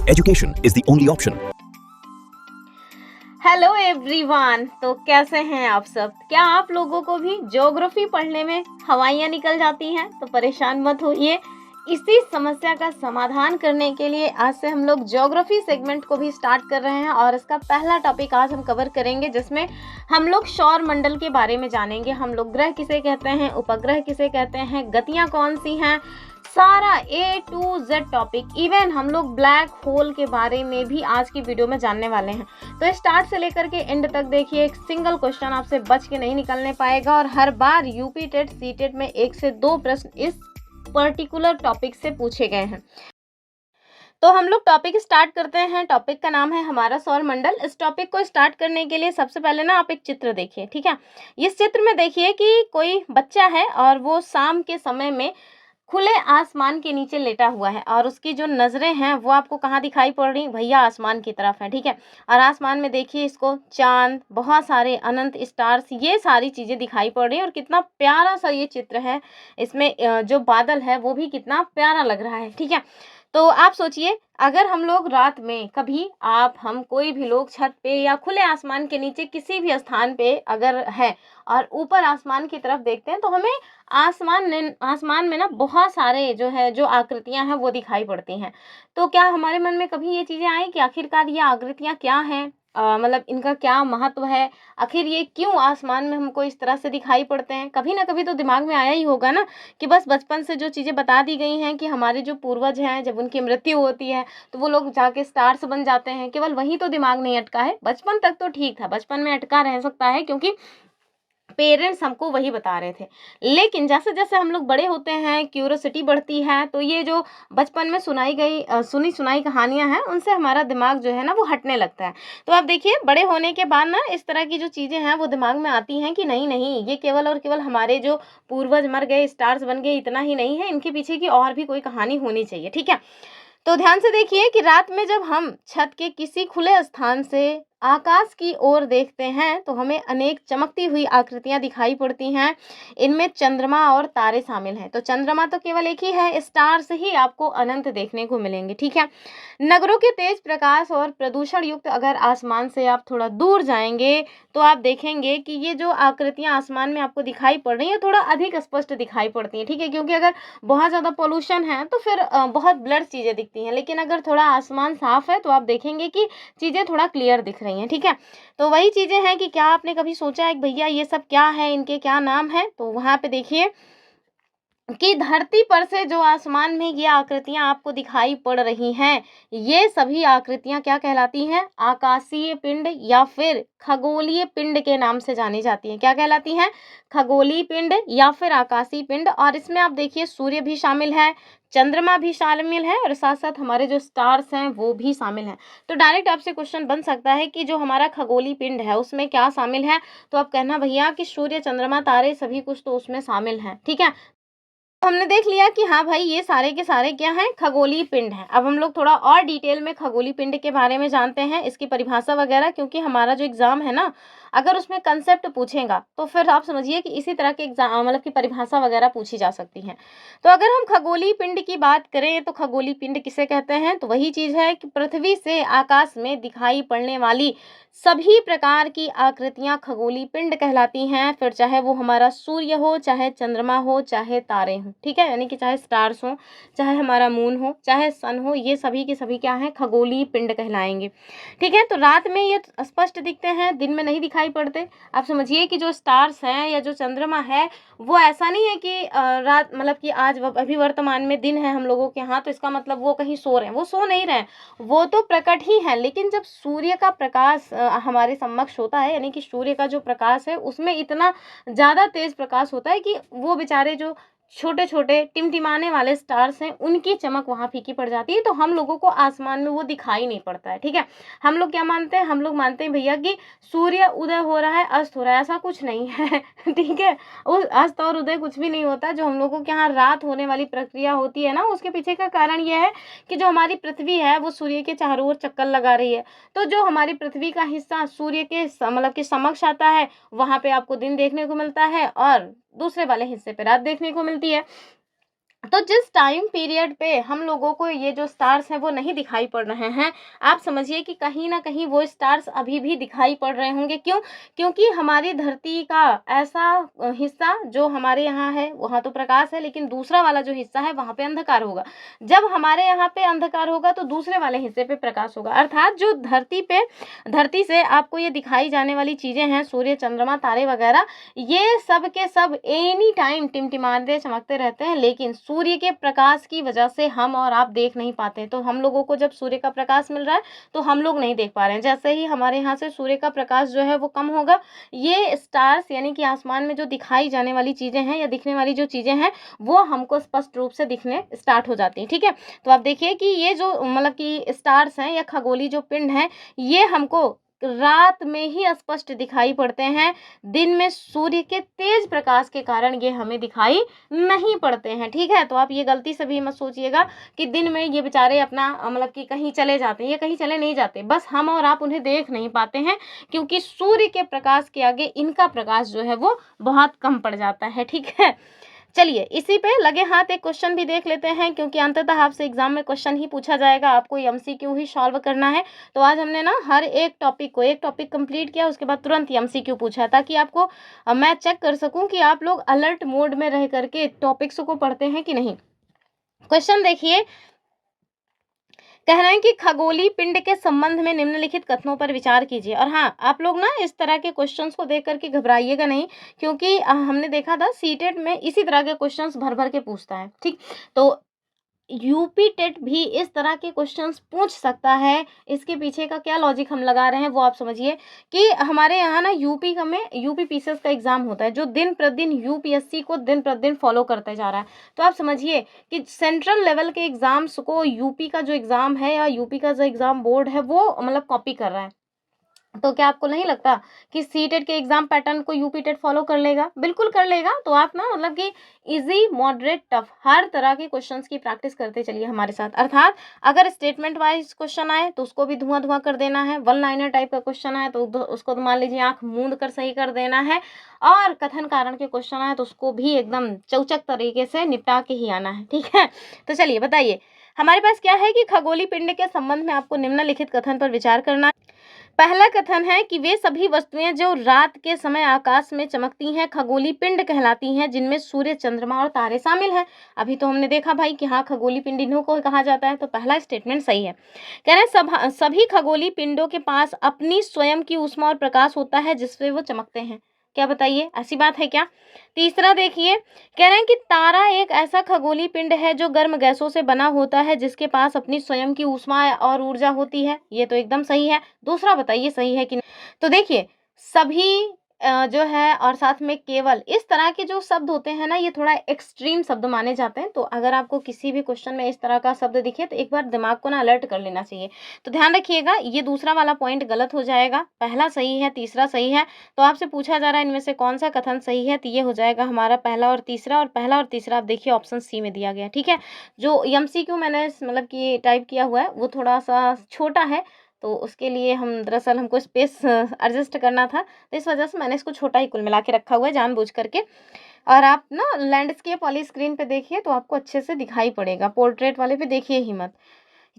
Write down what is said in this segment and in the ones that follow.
education is the only option. Hello everyone. तो कैसे हैं आप सब? क्या आप लोगों को भी ज्योग्राफी पढ़ने में हवाइयाँ निकल जाती हैं? तो परेशान मत होइए, इसी समस्या का समाधान करने के लिए आज से हम लोग ज्योग्राफी सेगमेंट को भी स्टार्ट कर रहे हैं और इसका पहला टॉपिक आज हम कवर करेंगे, जिसमें हम लोग सौर मंडल के बारे में जानेंगे। हम लोग ग्रह किसे कहते हैं, उपग्रह किसे कहते हैं, गतियाँ कौन सी हैं, सारा A to Z topic, even हम लोग ब्लैक होल के बारे में भी आज की वीडियो में जानने वाले हैं। तो स्टार्ट से लेकर के एंड तक देखिए, एक सिंगल क्वेश्चन आपसे बच के नहीं निकलने पाएगा और हर बार यूपी टेट सी टेट में 1 से 2 प्रश्न इस पर्टिकुलर टॉपिक से पूछे गए हैं। तो हम लोग टॉपिक स्टार्ट करते हैं। टॉपिक का नाम है हमारा सौर मंडल। इस टॉपिक को स्टार्ट करने के लिए सबसे पहले ना आप एक चित्र देखिए, ठीक है। इस चित्र में देखिए कि कोई बच्चा है और वो शाम के समय में खुले आसमान के नीचे लेटा हुआ है और उसकी जो नज़रें हैं वो आपको कहाँ दिखाई पड़ रही? भैया आसमान की तरफ है, ठीक है। और आसमान में देखिए इसको चांद, बहुत सारे अनंत स्टार्स, ये सारी चीज़ें दिखाई पड़ रही हैं और कितना प्यारा सा ये चित्र है। इसमें जो बादल है वो भी कितना प्यारा लग रहा है, ठीक है। तो आप सोचिए, अगर हम लोग रात में कभी हम कोई भी लोग छत पे या खुले आसमान के नीचे किसी भी स्थान पे अगर है और ऊपर आसमान की तरफ देखते हैं तो हमें आसमान में ना बहुत सारे जो आकृतियां हैं वो दिखाई पड़ती हैं। तो क्या हमारे मन में कभी ये चीज़ें आई कि आखिरकार ये आकृतियां क्या हैं, मतलब इनका क्या महत्व है, आखिर ये क्यों आसमान में हमको इस तरह से दिखाई पड़ते हैं? कभी ना कभी तो दिमाग में आया ही होगा ना कि बस बचपन से जो चीज़ें बता दी गई हैं कि हमारे जो पूर्वज हैं जब उनकी मृत्यु होती है तो वो लोग जाके स्टार्स बन जाते हैं। केवल वही तो दिमाग नहीं अटका है, बचपन तक तो ठीक था, बचपन में अटका रह सकता है क्योंकि पेरेंट्स हमको वही बता रहे थे। लेकिन जैसे जैसे हम लोग बड़े होते हैं, क्यूरोसिटी बढ़ती है, तो ये जो बचपन में सुनी सुनाई कहानियां हैं उनसे हमारा दिमाग जो है ना वो हटने लगता है। तो आप देखिए, बड़े होने के बाद ना इस तरह की जो चीज़ें हैं वो दिमाग में आती हैं कि नहीं नहीं, ये केवल और केवल हमारे जो पूर्वज मर गए, स्टार्स बन गए, इतना ही नहीं है, इनके पीछे की और भी कोई कहानी होनी चाहिए, ठीक है। तो ध्यान से देखिए कि रात में जब हम छत के किसी खुले स्थान से आकाश की ओर देखते हैं तो हमें अनेक चमकती हुई आकृतियां दिखाई पड़ती हैं। इनमें चंद्रमा और तारे शामिल हैं। तो चंद्रमा तो केवल एक ही है, स्टार्स ही आपको अनंत देखने को मिलेंगे, ठीक है। नगरों के तेज प्रकाश और प्रदूषण युक्त अगर आसमान से आप थोड़ा दूर जाएंगे तो आप देखेंगे कि ये जो आकृतियां आसमान में आपको दिखाई पड़ रही हैं थोड़ा अधिक स्पष्ट दिखाई पड़ती हैं, ठीक है। क्योंकि अगर बहुत ज़्यादा पोल्यूशन है तो फिर बहुत ब्लर चीज़ें दिखती हैं, लेकिन अगर थोड़ा आसमान साफ है तो आप देखेंगे कि चीज़ें थोड़ा क्लियर दिख रही हैं, ठीक है। तो वही चीज़ें हैं कि क्या आपने कभी सोचा है कि भैया ये सब क्या है, इनके क्या नाम है? तो वहाँ पे देखिए कि धरती पर से जो आसमान में ये आकृतियां आपको दिखाई पड़ रही हैं, ये सभी आकृतियां क्या कहलाती हैं? आकाशीय पिंड या फिर खगोलीय पिंड के नाम से जानी जाती हैं। क्या कहलाती हैं? खगोलीय पिंड या फिर आकाशीय पिंड। और इसमें आप देखिए सूर्य भी शामिल है, चंद्रमा भी शामिल है और साथ साथ हमारे जो स्टार्स हैं वो भी शामिल हैं। तो डायरेक्ट आपसे क्वेश्चन बन सकता है कि जो हमारा खगोलीय पिंड है उसमें क्या शामिल है? तो आप कहना भैया कि सूर्य, चंद्रमा, तारे सभी कुछ तो उसमें शामिल हैं, ठीक है। हमने देख लिया कि हाँ भाई, ये सारे के सारे क्या हैं? खगोलीय पिंड हैं। अब हम लोग थोड़ा और डिटेल में खगोलीय पिंड के बारे में जानते हैं, इसकी परिभाषा वगैरह, क्योंकि हमारा जो एग्जाम है ना, अगर उसमें कंसेप्ट पूछेगा तो फिर आप समझिए कि इसी तरह के एग्जाम मतलब की परिभाषा वगैरह पूछी जा सकती है। तो अगर हम खगोलीय पिंड की बात करें तो खगोलीय पिंड किसे कहते हैं? तो वही चीज है कि पृथ्वी से आकाश में दिखाई पड़ने वाली सभी प्रकार की आकृतियां खगोलीय पिंड कहलाती हैं। फिर चाहे वो हमारा सूर्य हो, चाहे चंद्रमा हो, चाहे तारे हो, ठीक है, यानी कि चाहे स्टार्स हो, चाहे हमारा मून हो, चाहे सन हो, ये सभी के सभी क्या है? खगोलीय पिंड कहलाएंगे, ठीक है। तो रात में ये स्पष्ट दिखते हैं, दिन में नहीं दिखाई पड़ते। आप समझिए कि जो स्टार्स हैं या जो चंद्रमा है वो ऐसा नहीं है कि रात मतलब कि आज अभी वर्तमान में दिन है हम लोगों के यहाँ, तो इसका मतलब वो कहीं सो रहे हैं। वो सो नहीं रहे हैं, वो तो प्रकट ही है। लेकिन जब सूर्य का प्रकाश हमारे समक्ष होता है, यानी कि सूर्य का जो प्रकाश है उसमें इतना ज़्यादा तेज प्रकाश होता है कि वो बेचारे जो छोटे छोटे टिमटिमाने वाले स्टार्स हैं उनकी चमक वहाँ फीकी पड़ जाती है, तो हम लोगों को आसमान में वो दिखाई नहीं पड़ता है, ठीक है। हम लोग क्या मानते हैं? हम लोग मानते हैं भैया कि सूर्य उदय हो रहा है, अस्त हो रहा है, ऐसा कुछ नहीं है ठीक है। उस अस्त और उदय कुछ भी नहीं होता। जो हम लोगों के यहाँ रात होने वाली प्रक्रिया होती है ना, उसके पीछे का कारण यह है कि जो हमारी पृथ्वी है वो सूर्य के चारों ओर चक्कर लगा रही है। तो जो हमारी पृथ्वी का हिस्सा सूर्य के मतलब के समक्ष आता है, वहाँ पे आपको दिन देखने को मिलता है और दूसरे वाले हिस्से पे रात देखने को मिलती है। तो जिस टाइम पीरियड पे हम लोगों को ये जो स्टार्स हैं वो नहीं दिखाई पड़ रहे हैं, आप समझिए कि कहीं न कहीं वो स्टार्स अभी भी दिखाई पड़ रहे होंगे। क्यों? क्योंकि हमारी धरती का ऐसा हिस्सा जो हमारे यहाँ है, वहाँ तो प्रकाश है, लेकिन दूसरा वाला जो हिस्सा है वहाँ पे अंधकार होगा। जब हमारे यहाँ पे अंधकार होगा तो दूसरे वाले हिस्से पे प्रकाश होगा। अर्थात जो धरती से आपको ये दिखाई जाने वाली चीज़ें हैं, सूर्य, चंद्रमा, तारे वगैरह, ये सब के सब एनी टाइम टिमटिमाते चमकते रहते हैं, लेकिन सूर्य के प्रकाश की वजह से हम और आप देख नहीं पाते। तो हम लोगों को जब सूर्य का प्रकाश मिल रहा है तो हम लोग नहीं देख पा रहे हैं। जैसे ही हमारे यहाँ से सूर्य का प्रकाश जो है वो कम होगा, ये स्टार्स यानी कि आसमान में जो दिखाई जाने वाली चीज़ें हैं या दिखने वाली जो चीज़ें हैं वो हमको स्पष्ट रूप से दिखने स्टार्ट हो जाती हैं। ठीक है, तो आप देखिए कि ये जो मतलब कि स्टार्स हैं या खगोलीय जो पिंड हैं, ये हमको रात में ही स्पष्ट दिखाई पड़ते हैं। दिन में सूर्य के तेज प्रकाश के कारण ये हमें दिखाई नहीं पड़ते हैं। ठीक है, तो आप ये गलती से भी मत सोचिएगा कि दिन में ये बेचारे अपना मतलब कि कहीं चले जाते हैं। ये कहीं चले नहीं जाते, बस हम और आप उन्हें देख नहीं पाते हैं, क्योंकि सूर्य के प्रकाश के आगे इनका प्रकाश जो है वो बहुत कम पड़ जाता है। ठीक है, चलिए इसी पे लगे हाथ एक क्वेश्चन भी देख लेते हैं, क्योंकि अंततः आपसे एग्जाम में क्वेश्चन ही पूछा जाएगा, आपको एमसीक्यू ही सॉल्व करना है। तो आज हमने ना हर एक टॉपिक कंप्लीट किया, उसके बाद तुरंत एमसीक्यू पूछा, ताकि आपको मैं चेक कर सकूं कि आप लोग अलर्ट मोड में रह करके टॉपिक्स को पढ़ते हैं कि नहीं। क्वेश्चन देखिए, कह रहे हैं कि खगोलीय पिंड के संबंध में निम्नलिखित कथनों पर विचार कीजिए। और हाँ, आप लोग ना इस तरह के क्वेश्चंस को देख करके घबराइएगा नहीं, क्योंकि हमने देखा था सीटेट में इसी तरह के क्वेश्चंस भर भर के पूछता है। ठीक, तो यूपी टेट भी इस तरह के क्वेश्चंस पूछ सकता है। इसके पीछे का क्या लॉजिक हम लगा रहे हैं वो आप समझिए, कि हमारे यहाँ ना यूपी पीसीएस का एग्जाम होता है, जो दिन प्रतिदिन यूपीएससी को दिन प्रतिदिन फॉलो करते जा रहा है। तो आप समझिए कि सेंट्रल लेवल के एग्जाम्स को यूपी का जो एग्जाम है या यूपी का जो एग्जाम बोर्ड है वो मतलब कॉपी कर रहा है। तो क्या आपको नहीं लगता कि सीटेट के एग्जाम पैटर्न को यूपी टेट फॉलो कर लेगा? बिल्कुल कर लेगा। तो आप ना मतलब कि इजी, मॉडरेट, टफ हर तरह के क्वेश्चंस की प्रैक्टिस करते चलिए हमारे साथ। अर्थात अगर स्टेटमेंट वाइज क्वेश्चन आए तो उसको भी धुआं धुआं कर देना है, वन लाइनर टाइप का क्वेश्चन आए तो उसको तो मान लीजिए आंख मूंद कर सही कर देना है, और कथन कारण के क्वेश्चन आए तो उसको भी एकदम चौचक तरीके से निपटा के ही आना है। ठीक है, तो चलिए बताइए हमारे पास क्या है कि खगोलीय पिंड के संबंध में आपको निम्नलिखित कथन पर विचार करना है। पहला कथन है कि वे सभी वस्तुएं जो रात के समय आकाश में चमकती हैं खगोलीय पिंड कहलाती हैं, जिनमें सूर्य, चंद्रमा और तारे शामिल हैं। अभी तो हमने देखा भाई कि हाँ, खगोलीय पिंड इन्हीं को कहा जाता है, तो पहला स्टेटमेंट सही है। कह रहे हैं सभी खगोलीय पिंडों के पास अपनी स्वयं की ऊष्मा और प्रकाश होता है जिससे वो चमकते हैं। क्या बताइए, ऐसी बात है क्या? तीसरा देखिए, कह रहे हैं कि तारा एक ऐसा खगोलीय पिंड है जो गर्म गैसों से बना होता है, जिसके पास अपनी स्वयं की ऊष्मा और ऊर्जा होती है। ये तो एकदम सही है। दूसरा बताइए सही है कि नहीं? तो देखिए, सभी जो है और साथ में केवल, इस तरह के जो शब्द होते हैं ना, ये थोड़ा एक्सट्रीम शब्द माने जाते हैं। तो अगर आपको किसी भी क्वेश्चन में इस तरह का शब्द दिखे तो एक बार दिमाग को ना अलर्ट कर लेना चाहिए। तो ध्यान रखिएगा, ये दूसरा वाला पॉइंट गलत हो जाएगा, पहला सही है, तीसरा सही है। तो आपसे पूछा जा रहा है इनमें से कौन सा कथन सही है, तो ये हो जाएगा हमारा पहला और तीसरा। और पहला और तीसरा आप देखिए ऑप्शन सी में दिया गया। ठीक है, जो एमसीक्यू मैंने मतलब कि टाइप किया हुआ है वो थोड़ा सा छोटा है, तो उसके लिए दरअसल हमको स्पेस एडजस्ट करना था, तो इस वजह से मैंने इसको छोटा ही कुल मिला के रखा हुआ है जानबूझ करके। और आप ना लैंडस्केप वाली स्क्रीन पे देखिए तो आपको अच्छे से दिखाई पड़ेगा, पोर्ट्रेट वाले पे देखिए ही मत।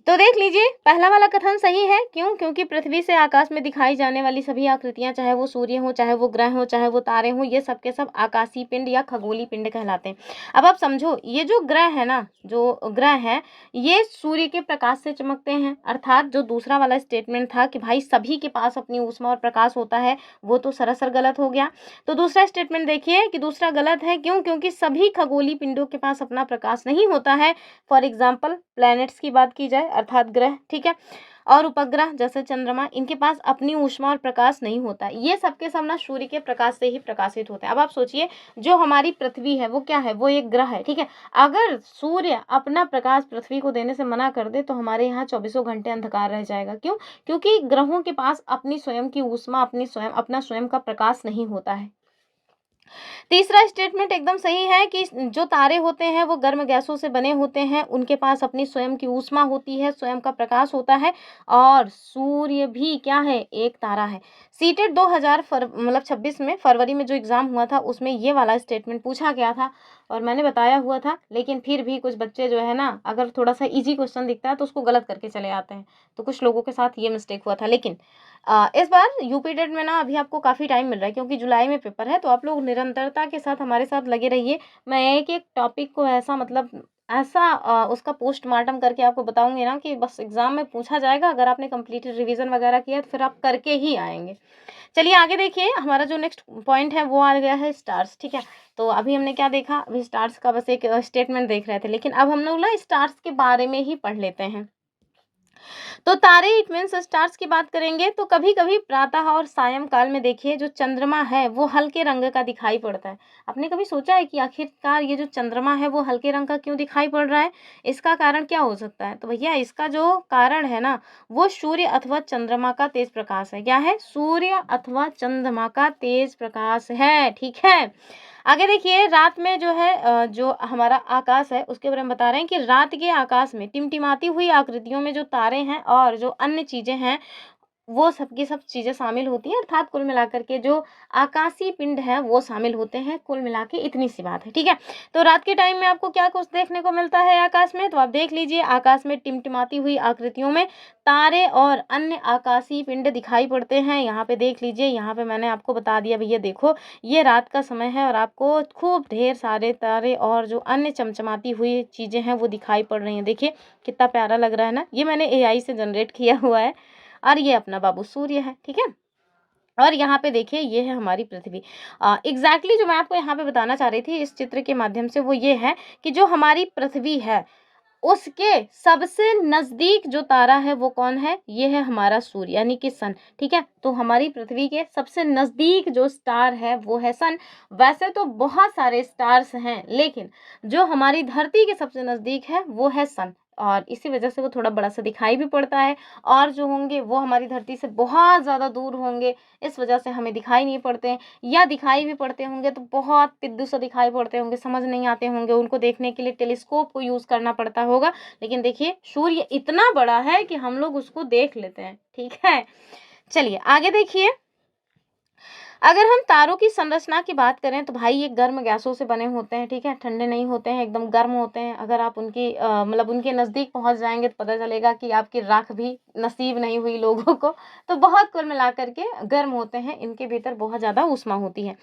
तो देख लीजिए, पहला वाला कथन सही है। क्यों? क्योंकि पृथ्वी से आकाश में दिखाई जाने वाली सभी आकृतियां, चाहे वो सूर्य हो, चाहे वो ग्रह हो, चाहे वो तारे हो, ये सब के सब आकाशीय पिंड या खगोलीय पिंड कहलाते हैं। अब आप समझो, ये जो ग्रह है ना, जो ग्रह है, ये सूर्य के प्रकाश से चमकते हैं। अर्थात जो दूसरा वाला स्टेटमेंट था कि भाई सभी के पास अपनी ऊष्मा और प्रकाश होता है, वो तो सरासर गलत हो गया। तो दूसरा स्टेटमेंट देखिए कि दूसरा गलत है। क्यों? क्योंकि सभी खगोलीय पिंडों के पास अपना प्रकाश नहीं होता है। फॉर एग्जाम्पल प्लैनेट्स की बात की जाए, अर्थात ग्रह, ठीक है, और उपग्रह जैसे चंद्रमा, इनके पास अपनी ऊष्मा और प्रकाश नहीं होता। ये सबके सब ना सूर्य के प्रकाश से ही प्रकाशित होते हैं। अब आप सोचिए, जो हमारी पृथ्वी है वो क्या है? वो एक ग्रह है। ठीक है, अगर सूर्य अपना प्रकाश पृथ्वी को देने से मना कर दे तो हमारे यहाँ 24 घंटे अंधकार रह जाएगा। क्यों? क्योंकि ग्रहों के पास अपनी स्वयं की ऊष्मा, अपना स्वयं का प्रकाश नहीं होता है। तीसरा स्टेटमेंट एकदम सही है कि जो तारे होते हैं वो गर्म गैसों से बने होते हैं, उनके पास अपनी स्वयं की ऊष्मा होती है, स्वयं का प्रकाश होता है, और सूर्य भी क्या है? एक तारा है। सीटेट 2026 में फरवरी में जो एग्जाम हुआ था उसमें ये वाला स्टेटमेंट पूछा गया था। और मैंने बताया हुआ था, लेकिन फिर भी कुछ बच्चे जो है ना, अगर थोड़ा सा इजी क्वेश्चन दिखता है तो उसको गलत करके चले आते हैं। तो कुछ लोगों के साथ ये मिस्टेक हुआ था। लेकिन इस बार यूपी टेट में ना अभी आपको काफ़ी टाइम मिल रहा है, क्योंकि जुलाई में पेपर है, तो आप लोग निरंतरता के साथ हमारे साथ लगे रहिए। मैं एक एक टॉपिक को ऐसा मतलब ऐसा उसका पोस्टमार्टम करके आपको बताऊंगी ना कि बस एग्जाम में पूछा जाएगा। अगर आपने कंप्लीटेड रिवीजन वगैरह किया तो फिर आप करके ही आएंगे। चलिए आगे देखिए, हमारा जो नेक्स्ट पॉइंट है वो आ गया है स्टार्स। ठीक है, तो अभी हमने क्या देखा, अभी स्टार्स का बस एक स्टेटमेंट देख रहे थे, लेकिन अब हम लोग ना स्टार्स के बारे में ही पढ़ लेते हैं। तो तारे इट मीन्स स्टार्स की बात करेंगे तो कभी कभी प्रातः और सायंकाल में देखिए जो चंद्रमा है वो हल्के रंग का दिखाई पड़ता है। आपने कभी सोचा है कि आखिरकार ये जो चंद्रमा है वो हल्के रंग का क्यों दिखाई पड़ रहा है? इसका कारण क्या हो सकता है? तो भैया इसका जो कारण है ना, वो सूर्य अथवा चंद्रमा का तेज प्रकाश है। क्या है? सूर्य अथवा चंद्रमा का तेज प्रकाश है। ठीक है, आगे देखिए, रात में जो है जो हमारा आकाश है उसके बारे में बता रहे हैं कि रात के आकाश में टिमटिमाती हुई आकृतियों में जो तारे हैं और जो अन्य चीजें हैं वो सब की सब चीजें शामिल होती हैं, अर्थात कुल मिलाकर के जो आकाशीय पिंड है वो शामिल होते हैं। कुल मिला के इतनी सी बात है। ठीक है, तो रात के टाइम में आपको क्या कुछ देखने को मिलता है आकाश में? तो आप देख लीजिए, आकाश में टिमटिमाती हुई आकृतियों में तारे और अन्य आकाशीय पिंड दिखाई पड़ते हैं। यहाँ पे देख लीजिए, यहाँ पे मैंने आपको बता दिया भैया, देखो ये रात का समय है और आपको खूब ढेर सारे तारे और जो अन्य चमचमाती हुई चीजें हैं वो दिखाई पड़ रही हैं। देखिए कितना प्यारा लग रहा है ना, ये मैंने एआई से जनरेट किया हुआ है। और ये अपना बाबू सूर्य है। ठीक है, और यहाँ पे देखिए ये है हमारी पृथ्वी। एग्जैक्टली जो मैं आपको यहाँ पे बताना चाह रही थी इस चित्र के माध्यम से वो ये है कि जो हमारी पृथ्वी है उसके सबसे नजदीक जो तारा है वो कौन है? ये है हमारा सूर्य यानी कि सन। ठीक है, तो हमारी पृथ्वी के सबसे नजदीक जो स्टार है वो है सन। वैसे तो बहुत सारे स्टार्स हैं, लेकिन जो हमारी धरती के सबसे नजदीक है वो है सन, और इसी वजह से वो थोड़ा बड़ा सा दिखाई भी पड़ता है। और जो होंगे वो हमारी धरती से बहुत ज़्यादा दूर होंगे, इस वजह से हमें दिखाई नहीं पड़ते हैं, या दिखाई भी पड़ते होंगे तो बहुत पिद्दू सा दिखाई पड़ते होंगे, समझ नहीं आते होंगे। उनको देखने के लिए टेलीस्कोप को यूज़ करना पड़ता होगा। लेकिन देखिए सूर्य इतना बड़ा है कि हम लोग उसको देख लेते हैं। ठीक है, चलिए आगे देखिए, अगर हम तारों की संरचना की बात करें तो भाई ये गर्म गैसों से बने होते हैं। ठीक है, ठंडे नहीं होते हैं, एकदम गर्म होते हैं। अगर आप उनकी मतलब उनके नज़दीक पहुंच जाएंगे तो पता चलेगा कि आपकी राख भी नसीब नहीं हुई लोगों को। तो बहुत कुल मिलाकर के गर्म होते हैं, इनके भीतर बहुत ज़्यादा ऊष्मा होती है।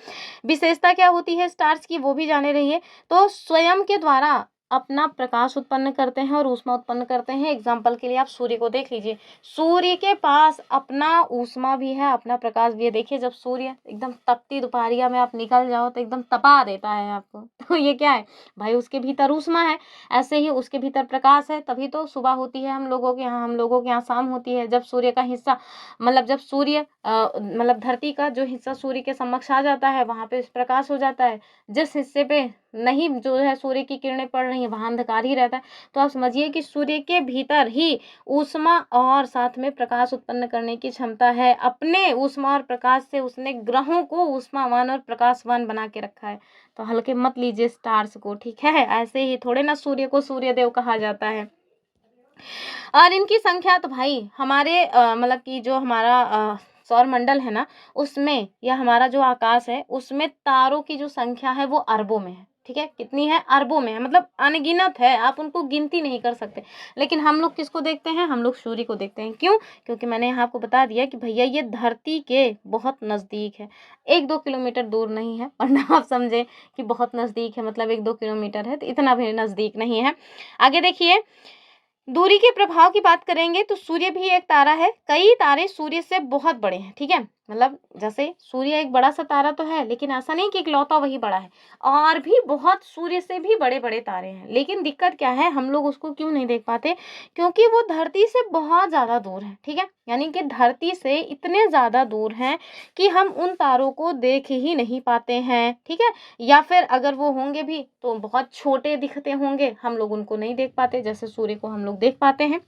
विशेषता क्या होती है स्टार्स की वो भी जाने रहिए। तो स्वयं के द्वारा अपना प्रकाश उत्पन्न करते हैं और ऊष्मा उत्पन्न करते हैं। एग्जाम्पल के लिए आप सूर्य को देख लीजिए, सूर्य के पास अपना ऊष्मा भी है, अपना प्रकाश भी है। देखिए जब सूर्य एकदम तपती दोपहरिया में आप निकल जाओ तो एकदम तपा देता है आपको, तो ये क्या है भाई? उसके भीतर ऊष्मा है। ऐसे ही उसके भीतर प्रकाश है, तभी तो सुबह होती है हम लोगों के यहाँ, हम लोगों के यहाँ शाम होती है। जब सूर्य का हिस्सा मतलब जब सूर्य मतलब धरती का जो हिस्सा सूर्य के समक्ष आ जाता है वहां पे प्रकाश हो जाता है। जिस हिस्से पे नहीं जो है सूर्य की किरणें पड़ रही है वहां अंधकार ही रहता है। तो आप समझिए कि सूर्य के भीतर ही ऊष्मा और साथ में प्रकाश उत्पन्न करने की क्षमता है। अपने ऊष्मा और प्रकाश से उसने ग्रहों को ऊष्मावान और प्रकाशवान बना के रखा है। तो हल्के मत लीजिए स्टार्स को। ठीक है, ऐसे ही थोड़े ना सूर्य को सूर्य देव कहा जाता है। और इनकी संख्या तो भाई हमारे मतलब कि जो हमारा सौर मंडल है ना उसमें, या हमारा जो आकाश है उसमें तारों की जो संख्या है वो अरबों में है। ठीक है, कितनी है? अरबों में है, मतलब अनगिनत है, आप उनको गिनती नहीं कर सकते। लेकिन हम लोग किसको देखते हैं? हम लोग सूर्य को देखते हैं। क्यों? क्योंकि मैंने यहाँ आपको बता दिया कि भैया ये धरती के बहुत नज़दीक है, 1-2 किलोमीटर दूर नहीं है। वरना आप समझे कि बहुत नज़दीक है मतलब 1-2 किलोमीटर है, तो इतना भी नज़दीक नहीं है। आगे देखिए, दूरी के प्रभाव की बात करेंगे तो सूर्य भी एक तारा है। कई तारे सूर्य से बहुत बड़े हैं। ठीक है, मतलब जैसे सूर्य एक बड़ा सा तारा तो है, लेकिन ऐसा नहीं कि इकलौता वही बड़ा है, और भी बहुत सूर्य से भी बड़े बड़े तारे हैं। लेकिन दिक्कत क्या है, हम लोग उसको क्यों नहीं देख पाते? क्योंकि वो धरती से बहुत ज़्यादा दूर है। ठीक है, यानी कि धरती से इतने ज़्यादा दूर हैं कि हम उन तारों को देख ही नहीं पाते हैं। ठीक है, या फिर अगर वो होंगे भी तो बहुत छोटे दिखते होंगे, हम लोग उनको नहीं देख पाते, जैसे सूर्य को हम लोग देख पाते हैं।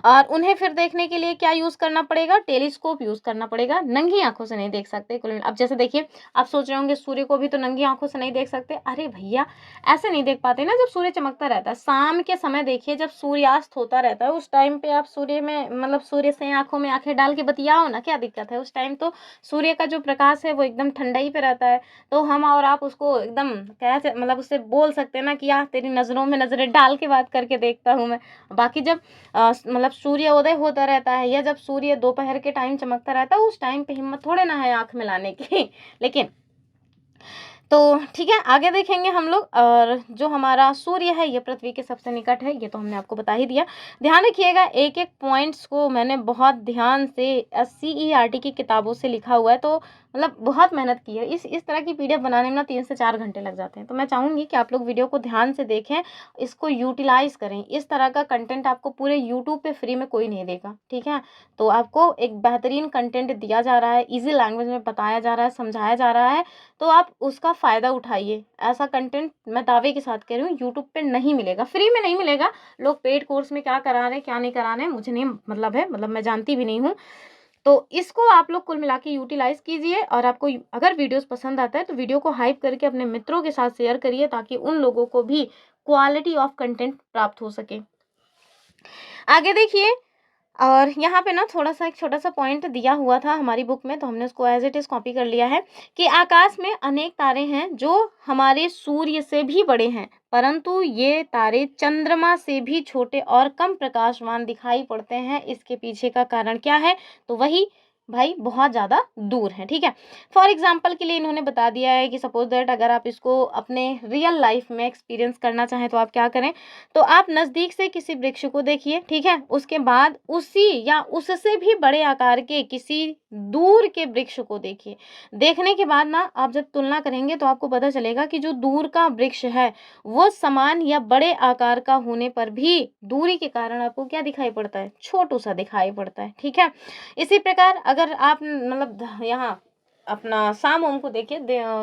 और उन्हें फिर देखने के लिए क्या यूज़ करना पड़ेगा, टेलीस्कोप यूज़ करना पड़ेगा, नंगी आँखों से नहीं देख सकते कुल अब जैसे देखिए, आप सोच रहे होंगे सूर्य को भी तो नंगी आँखों से नहीं देख सकते। अरे भैया, ऐसे नहीं देख पाते ना जब सूर्य चमकता रहता है। शाम के समय देखिए जब सूर्यास्त होता रहता है, उस टाइम पे आप सूर्य में मतलब सूर्य से आँखों में आँखें डाल के बतियाओ ना, क्या दिक्कत है? उस टाइम तो सूर्य का जो प्रकाश है वो एकदम ठंडाई पे रहता है। तो हम और आप उसको एकदम कैसे मतलब उससे बोल सकते हैं ना कि तेरी नज़रों में नज़रें डाल के बात करके देखता हूँ मैं। बाकी जब मतलब सूर्योदय होता रहता है या जब सूर्य दोपहर के टाइम चमकता रहता है, उस टाइम पे हिम्मत थोड़े ना है आँख मिलाने की। लेकिन तो ठीक है, आगे देखेंगे हम लोग। और जो हमारा सूर्य है ये पृथ्वी के सबसे निकट है, ये तो हमने आपको बता ही दिया। ध्यान रखिएगा, एक-एक पॉइंट्स को मैंने बहुत ध्यान से CERT की किताबों से लिखा हुआ है, तो मतलब बहुत मेहनत की है। इस तरह की पीडीएफ बनाने में ना 3 से 4 घंटे लग जाते हैं। तो मैं चाहूँगी कि आप लोग वीडियो को ध्यान से देखें, इसको यूटिलाइज़ करें। इस तरह का कंटेंट आपको पूरे यूट्यूब पे फ्री में कोई नहीं देगा, ठीक है? तो आपको एक बेहतरीन कंटेंट दिया जा रहा है, ईज़ी लैंग्वेज में बताया जा रहा है, समझाया जा रहा है, तो आप उसका फ़ायदा उठाइए। ऐसा कंटेंट मैं दावे के साथ कह रही हूँ यूट्यूब पे नहीं मिलेगा, फ्री में नहीं मिलेगा। लोग पेड कोर्स में क्या करा रहे हैं, क्या नहीं करा रहे हैं, मुझे नहीं मतलब है, मतलब मैं जानती भी नहीं हूँ। तो इसको आप लोग कुल मिला के यूटिलाइज़ कीजिए और आपको अगर वीडियोज़ पसंद आता है तो वीडियो को हाइप करके अपने मित्रों के साथ शेयर करिए ताकि उन लोगों को भी क्वालिटी ऑफ कंटेंट प्राप्त हो सके। आगे देखिए, और यहाँ पे ना थोड़ा-सा एक छोटा-सा पॉइंट दिया हुआ था हमारी बुक में, तो हमने उसको एज़ इट इज़ कॉपी कर लिया है कि आकाश में अनेक तारे हैं जो हमारे सूर्य से भी बड़े हैं, परंतु ये तारे चंद्रमा से भी छोटे और कम प्रकाशवान दिखाई पड़ते हैं। इसके पीछे का कारण क्या है? तो वही भाई बहुत ज़्यादा दूर है, ठीक है? फॉर एग्ज़ाम्पल के लिए इन्होंने बता दिया है कि सपोज़ दैट अगर आप इसको अपने रियल लाइफ़ में एक्सपीरियंस करना चाहें तो आप क्या करें? तो आप नज़दीक से किसी वृक्ष को देखिए, ठीक है? उसके बाद उसी या उससे भी बड़े आकार के किसी दूर के वृक्ष को देखिए। देखने के बाद ना आप जब तुलना करेंगे तो आपको पता चलेगा कि जो दूर का वृक्ष है, वो समान या बड़े आकार का होने पर भी दूरी के कारण आपको क्या दिखाई पड़ता है? छोटू-सा दिखाई पड़ता है, ठीक है? इसी प्रकार अगर आप मतलब यहाँ अपना शाम-वाम को देखिए,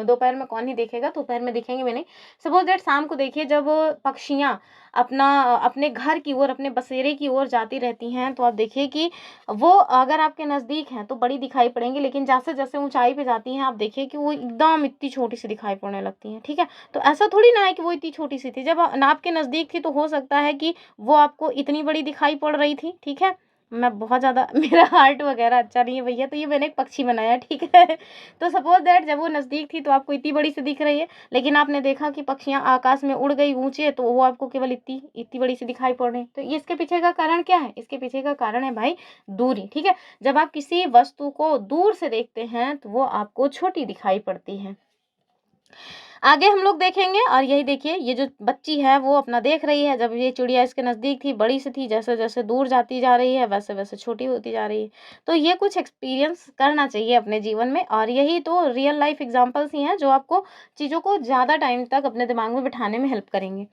दोपहर में कौन ही देखेगा, दोपहर में दिखेंगे भी नहीं। सपोज़ दैट शाम को देखिए जब पक्षियाँ अपने घर की ओर, अपने बसेरे की ओर जाती रहती हैं, तो आप देखिए कि वो अगर आपके नज़दीक हैं, तो बड़ी दिखाई पड़ेंगी, लेकिन जैसे-जैसे ऊँचाई पे जाती हैं, आप देखिए कि वो एकदम इतनी छोटी-सी दिखाई पड़ने लगती हैं, ठीक है? तो ऐसा थोड़ी ना है कि वो इतनी छोटी-सी थी, जब ना आपके नज़दीक थी, तो हो सकता है कि वो आपको इतनी बड़ी दिखाई पड़ रही थी, ठीक है? मैं बहुत ज़्यादा मेरा आर्ट वगैरह अच्छा नहीं है भैया, तो ये मैंने एक पक्षी बनाया, ठीक है? तो सपोज़ दैट जब वो नज़दीक थी, तो आपको इतनी बड़ी-सी दिख रही है, लेकिन आपने देखा कि पक्षियाँ आकाश में उड़ गई ऊँचे, तो वो आपको केवल इतनी बड़ी-सी दिखाई पड़ रही हैं। तो ये इसके पीछे का कारण क्या है? इसके पीछे का कारण है भाई दूरी, ठीक है? जब आप किसी वस्तु को दूर से देखते हैं, तो वो आपको छोटी दिखाई पड़ती है। आगे हम लोग देखेंगे और यही देखिए, ये जो बच्ची है वो अपना देख रही है, जब ये चिड़िया इसके नज़दीक थी, बड़ी सी थी, जैसे-जैसे दूर जाती जा रही है, वैसे-वैसे छोटी होती जा रही है। तो ये कुछ एक्सपीरियंस करना चाहिए अपने जीवन में और यही तो रियल लाइफ एग्ज़ाम्पल्स ही हैं जो आपको चीज़ों को ज़्यादा टाइम तक अपने दिमाग में बिठाने में हेल्प करेंगे।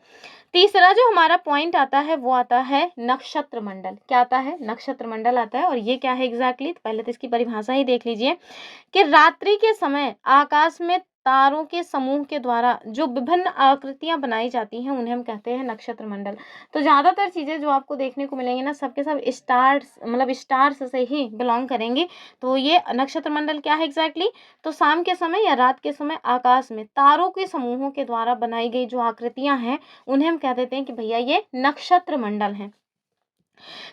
तीसरा जो हमारा पॉइंट आता है वो आता है नक्षत्र मंडल। क्या आता है? नक्षत्र मंडल आता है और ये क्या है एग्ज़ैक्टली? तो पहले तो इसकी परिभाषा ही देख लीजिए कि रात्रि के समय आकाश में तारों के समूह के द्वारा जो विभिन्न आकृतियां बनाई जाती हैं उन्हें हम कहते हैं नक्षत्र मंडल। तो ज़्यादातर चीज़ें जो आपको देखने को मिलेंगी ना सबके सब स्टार्स मतलब स्टार्स से ही बिलोंग करेंगी। तो ये नक्षत्र मंडल क्या है एग्जैक्टली? तो शाम के समय या रात के समय आकाश में तारों के समूहों के द्वारा बनाई गई जो आकृतियां हैं उन्हें हम कह देते हैं कि भैया ये नक्षत्र मंडल है।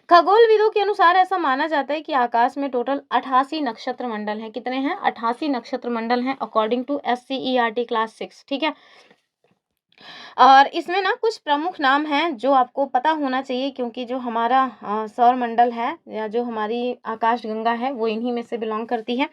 खगोलविदों के अनुसार ऐसा माना जाता है कि आकाश में टोटल 88 नक्षत्र मंडल हैं। कितने हैं? 88 नक्षत्र मंडल हैं अकॉर्डिंग टू SCERT क्लास 6, ठीक है? और इसमें ना कुछ प्रमुख नाम हैं जो आपको पता होना चाहिए क्योंकि जो हमारा सौर मंडल है या जो हमारी आकाशगंगा है वो इन्हीं में से बिलोंग करती है।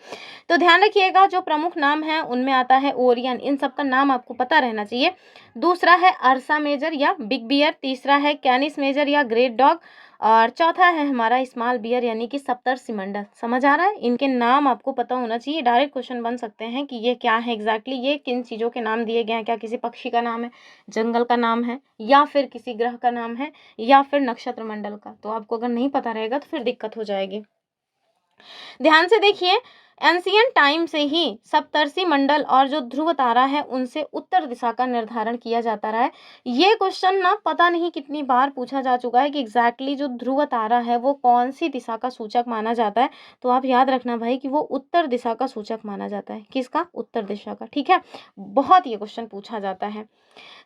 तो ध्यान रखिएगा जो प्रमुख नाम हैं उनमें आता है ओरियन, इन सब का नाम आपको पता रहना चाहिए। दूसरा है अर्सा मेजर या बिग बियर, तीसरा है कैनिस मेजर या ग्रेट डॉग और चौथा है हमारा स्मॉल बियर यानी कि सप्तर्षिमंडल। समझ आ रहा है? इनके नाम आपको पता होना चाहिए। डायरेक्ट क्वेश्चन बन सकते हैं कि ये क्या है एग्जैक्टली, ये किन चीज़ों के नाम दिए गए हैं, क्या किसी पक्षी का नाम है, जंगल का नाम है या फिर किसी ग्रह का नाम है या फिर नक्षत्र मंडल का। तो आपको अगर नहीं पता रहेगा तो फिर दिक्कत हो जाएगी। ध्यान से देखिए, एंशियंट टाइम से ही सप्तर्षि मंडल और जो ध्रुव तारा है उनसे उत्तर दिशा का निर्धारण किया जाता रहा है। ये क्वेश्चन ना पता नहीं कितनी बार पूछा जा चुका है कि एग्जैक्टली जो ध्रुव तारा है वो कौन सी दिशा का सूचक माना जाता है। तो आप याद रखना भाई कि वो उत्तर दिशा का सूचक माना जाता है। किसका? उत्तर दिशा का। ठीक है, बहुत ये क्वेश्चन पूछा जाता है।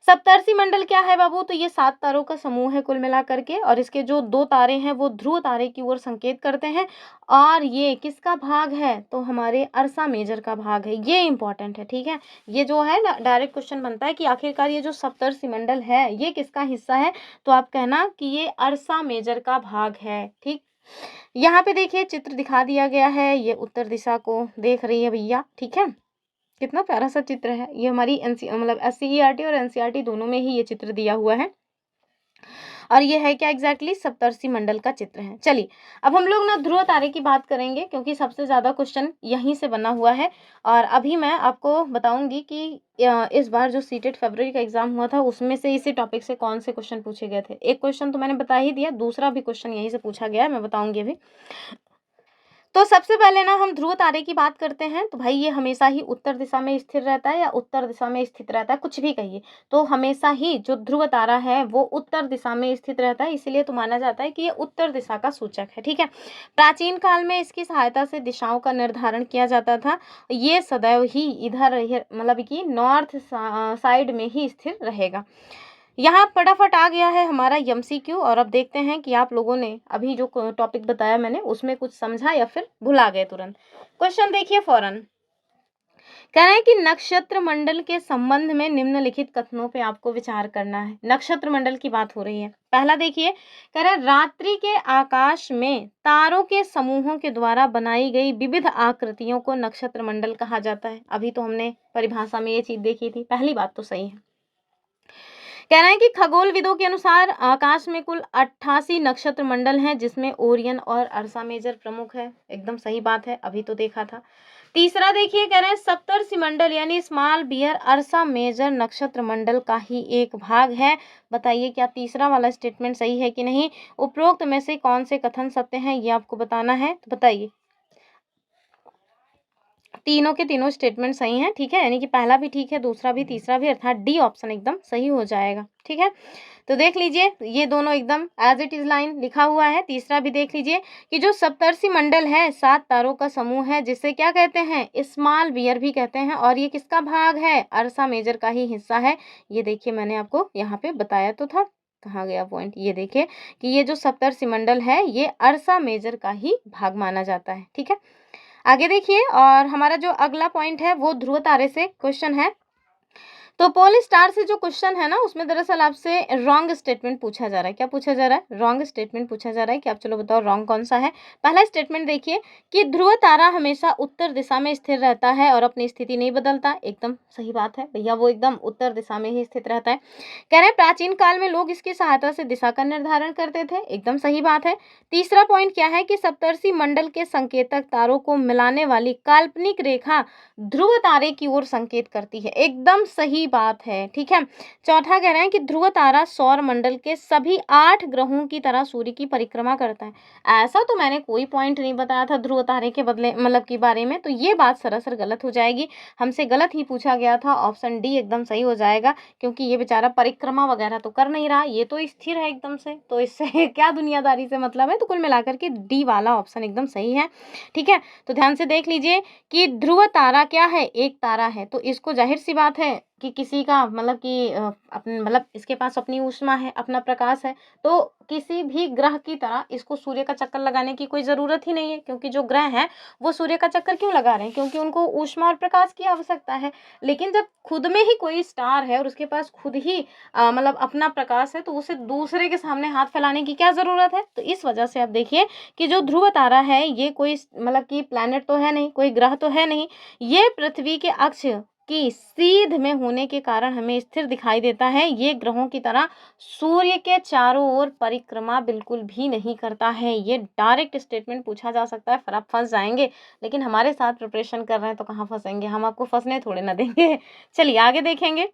सप्तर्षि मंडल क्या है बाबू? तो ये 7 तारों का समूह है कुल मिलाकर के, और इसके जो 2 तारे हैं वो ध्रुव तारे की ओर संकेत करते हैं। और ये किसका भाग है? तो हमारे अर्सा मेजर का भाग है। ये इंपॉर्टेंट है। ठीक है, ये जो है ना डायरेक्ट क्वेश्चन बनता है कि आखिरकार ये जो सप्तर्षि मंडल है ये किसका हिस्सा है? तो आप कहना कि ये अर्सा मेजर का भाग है। ठीक, यहाँ पे देखिए चित्र दिखा दिया गया है, ये उत्तर दिशा को देख रही है भैया। ठीक है, कितना प्यारा सा चित्र है। ये हमारी मतलब SCERT और NCERT दोनों में ही ये चित्र दिया हुआ है। और ये है क्या? एग्जैक्टली सप्तर्षि मंडल का चित्र है। चलिए अब हम लोग ना ध्रुव तारे की बात करेंगे क्योंकि सबसे ज़्यादा क्वेश्चन यहीं से बना हुआ है। और अभी मैं आपको बताऊंगी कि इस बार जो सीटेट फरवरी का एग्जाम हुआ था उसमें से इसी टॉपिक से कौन से क्वेश्चन पूछे गए थे। एक क्वेश्चन तो मैंने बता ही दिया, दूसरा भी क्वेश्चन यहीं से पूछा गया है, मैं बताऊंगी अभी। तो सबसे पहले ना हम ध्रुव तारे की बात करते हैं। तो भाई ये हमेशा ही उत्तर दिशा में स्थिर रहता है या उत्तर दिशा में स्थित रहता है, कुछ भी कहिए। तो हमेशा ही जो ध्रुव तारा है वो उत्तर दिशा में स्थित रहता है, इसीलिए तो माना जाता है कि ये उत्तर दिशा का सूचक है। ठीक है, प्राचीन काल में इसकी सहायता से दिशाओं का निर्धारण किया जाता था। ये सदैव ही इधर मतलब कि नॉर्थ साइड में ही स्थिर रहेगा। यहाँ फटाफट आ गया है हमारा MCQ, और अब देखते हैं कि आप लोगों ने अभी जो टॉपिक बताया मैंने उसमें कुछ समझा या फिर भुला गए तुरंत। क्वेश्चन देखिए फौरन। कह रहे हैं कि नक्षत्र मंडल के संबंध में निम्नलिखित कथनों पे आपको विचार करना है। नक्षत्र मंडल की बात हो रही है। पहला देखिए, कह रहे हैं रात्रि के आकाश में तारों के समूहों के द्वारा बनाई गई विविध आकृतियों को नक्षत्र मंडल कहा जाता है। अभी तो हमने परिभाषा में ये चीज देखी थी, पहली बात तो सही है। कह रहे हैं कि खगोलविदों के अनुसार आकाश में कुल 88 नक्षत्र मंडल हैं, जिसमें ओरियन और अर्सा मेजर प्रमुख है। एकदम सही बात है, अभी तो देखा था। तीसरा देखिए, कह रहे हैं सप्तर्षि मंडल यानी स्मॉल बियर अर्सा मेजर नक्षत्र मंडल का ही एक भाग है। बताइए क्या तीसरा वाला स्टेटमेंट सही है कि नहीं? उपरोक्त में से कौन से कथन सत्य हैं ये आपको बताना है, तो बताइए। तीनों के तीनों स्टेटमेंट सही हैं। ठीक है, यानी कि पहला भी ठीक है, दूसरा भी, तीसरा भी, अर्थात डी ऑप्शन एकदम सही हो जाएगा। ठीक है, तो देख लीजिए ये दोनों एकदम एज इट इज लाइन लिखा हुआ है। तीसरा भी देख लीजिए कि जो सप्तर्षि मंडल है 7 तारों का समूह है, जिसे क्या कहते हैं? स्मॉल बियर भी कहते हैं, और ये किसका भाग है? अर्सा मेजर का ही हिस्सा है। ये देखिए मैंने आपको यहाँ पे बताया तो था, कहाँ गया पॉइंट? ये देखिए कि ये जो सप्तर्षि मंडल है ये अर्सा मेजर का ही भाग माना जाता है। ठीक है, आगे देखिए, और हमारा जो अगला पॉइंट है वो ध्रुव तारे से क्वेश्चन है। तो पोल स्टार से जो क्वेश्चन है ना उसमें दरअसल आपसे रॉन्ग स्टेटमेंट पूछा जा रहा है। क्या पूछा जा रहा है? रॉन्ग स्टेटमेंट पूछा जा रहा है कि आप चलो बताओ रॉन्ग कौन सा है। पहला स्टेटमेंट देखिए कि ध्रुव तारा हमेशा उत्तर दिशा में स्थिर रहता है और अपनी स्थिति नहीं बदलता। एकदम सही बात है भैया, वो एकदम उत्तर दिशा में ही स्थित रहता है। कह रहे हैं प्राचीन काल में लोग इसकी सहायता से दिशा का निर्धारण करते थे। एकदम सही बात है। तीसरा पॉइंट क्या है कि सप्तर्षि मंडल के संकेतक तारों को मिलाने वाली काल्पनिक रेखा ध्रुव तारे की ओर संकेत करती है। एकदम सही बात है। ठीक है, चौथा कह रहे हैं कि ध्रुव तारा सौर मंडल के सभी 8 ग्रहों की तरह सूर्य की परिक्रमा करता है। ऐसा तो मैंने कोई पॉइंट नहीं बताया था ध्रुव तारे के बदले मतलब के बारे में, तो ये बात सरासर गलत हो जाएगी। हमसे गलत ही पूछा गया था, ऑप्शन डी एकदम सही हो जाएगा, क्योंकि ये बेचारा परिक्रमा वगैरह तो कर नहीं रहा, ये तो स्थिर है एकदम से, तो इससे क्या दुनियादारी से मतलब है। तो कुल मिलाकर के डी वाला ऑप्शन एकदम सही है। ठीक है, तो ध्यान से देख लीजिए कि ध्रुव तारा क्या है? एक तारा है, तो इसको जाहिर सी बात है कि किसी का मतलब कि अपने मतलब इसके पास अपनी ऊष्मा है, अपना प्रकाश है, तो किसी भी ग्रह की तरह इसको सूर्य का चक्कर लगाने की कोई ज़रूरत ही नहीं है, क्योंकि जो ग्रह हैं वो सूर्य का चक्कर क्यों लगा रहे हैं? क्योंकि उनको ऊष्मा और प्रकाश की आवश्यकता है। लेकिन जब खुद में ही कोई स्टार है और उसके पास खुद ही मतलब अपना प्रकाश है, तो उसे दूसरे के सामने हाथ फैलाने की क्या ज़रूरत है? तो इस वजह से आप देखिए कि जो ध्रुव तारा है ये कोई मतलब कि प्लैनेट तो है नहीं, कोई ग्रह तो है नहीं, ये पृथ्वी के अक्ष की सीध में होने के कारण हमें स्थिर दिखाई देता है। ये ग्रहों की तरह सूर्य के चारों ओर परिक्रमा बिल्कुल भी नहीं करता है। ये डायरेक्ट स्टेटमेंट पूछा जा सकता है, फिर आप फंस जाएंगे, लेकिन हमारे साथ प्रिपरेशन कर रहे हैं तो कहाँ फंसेंगे, हम आपको फंसने थोड़े ना देंगे। चलिए आगे देखेंगे।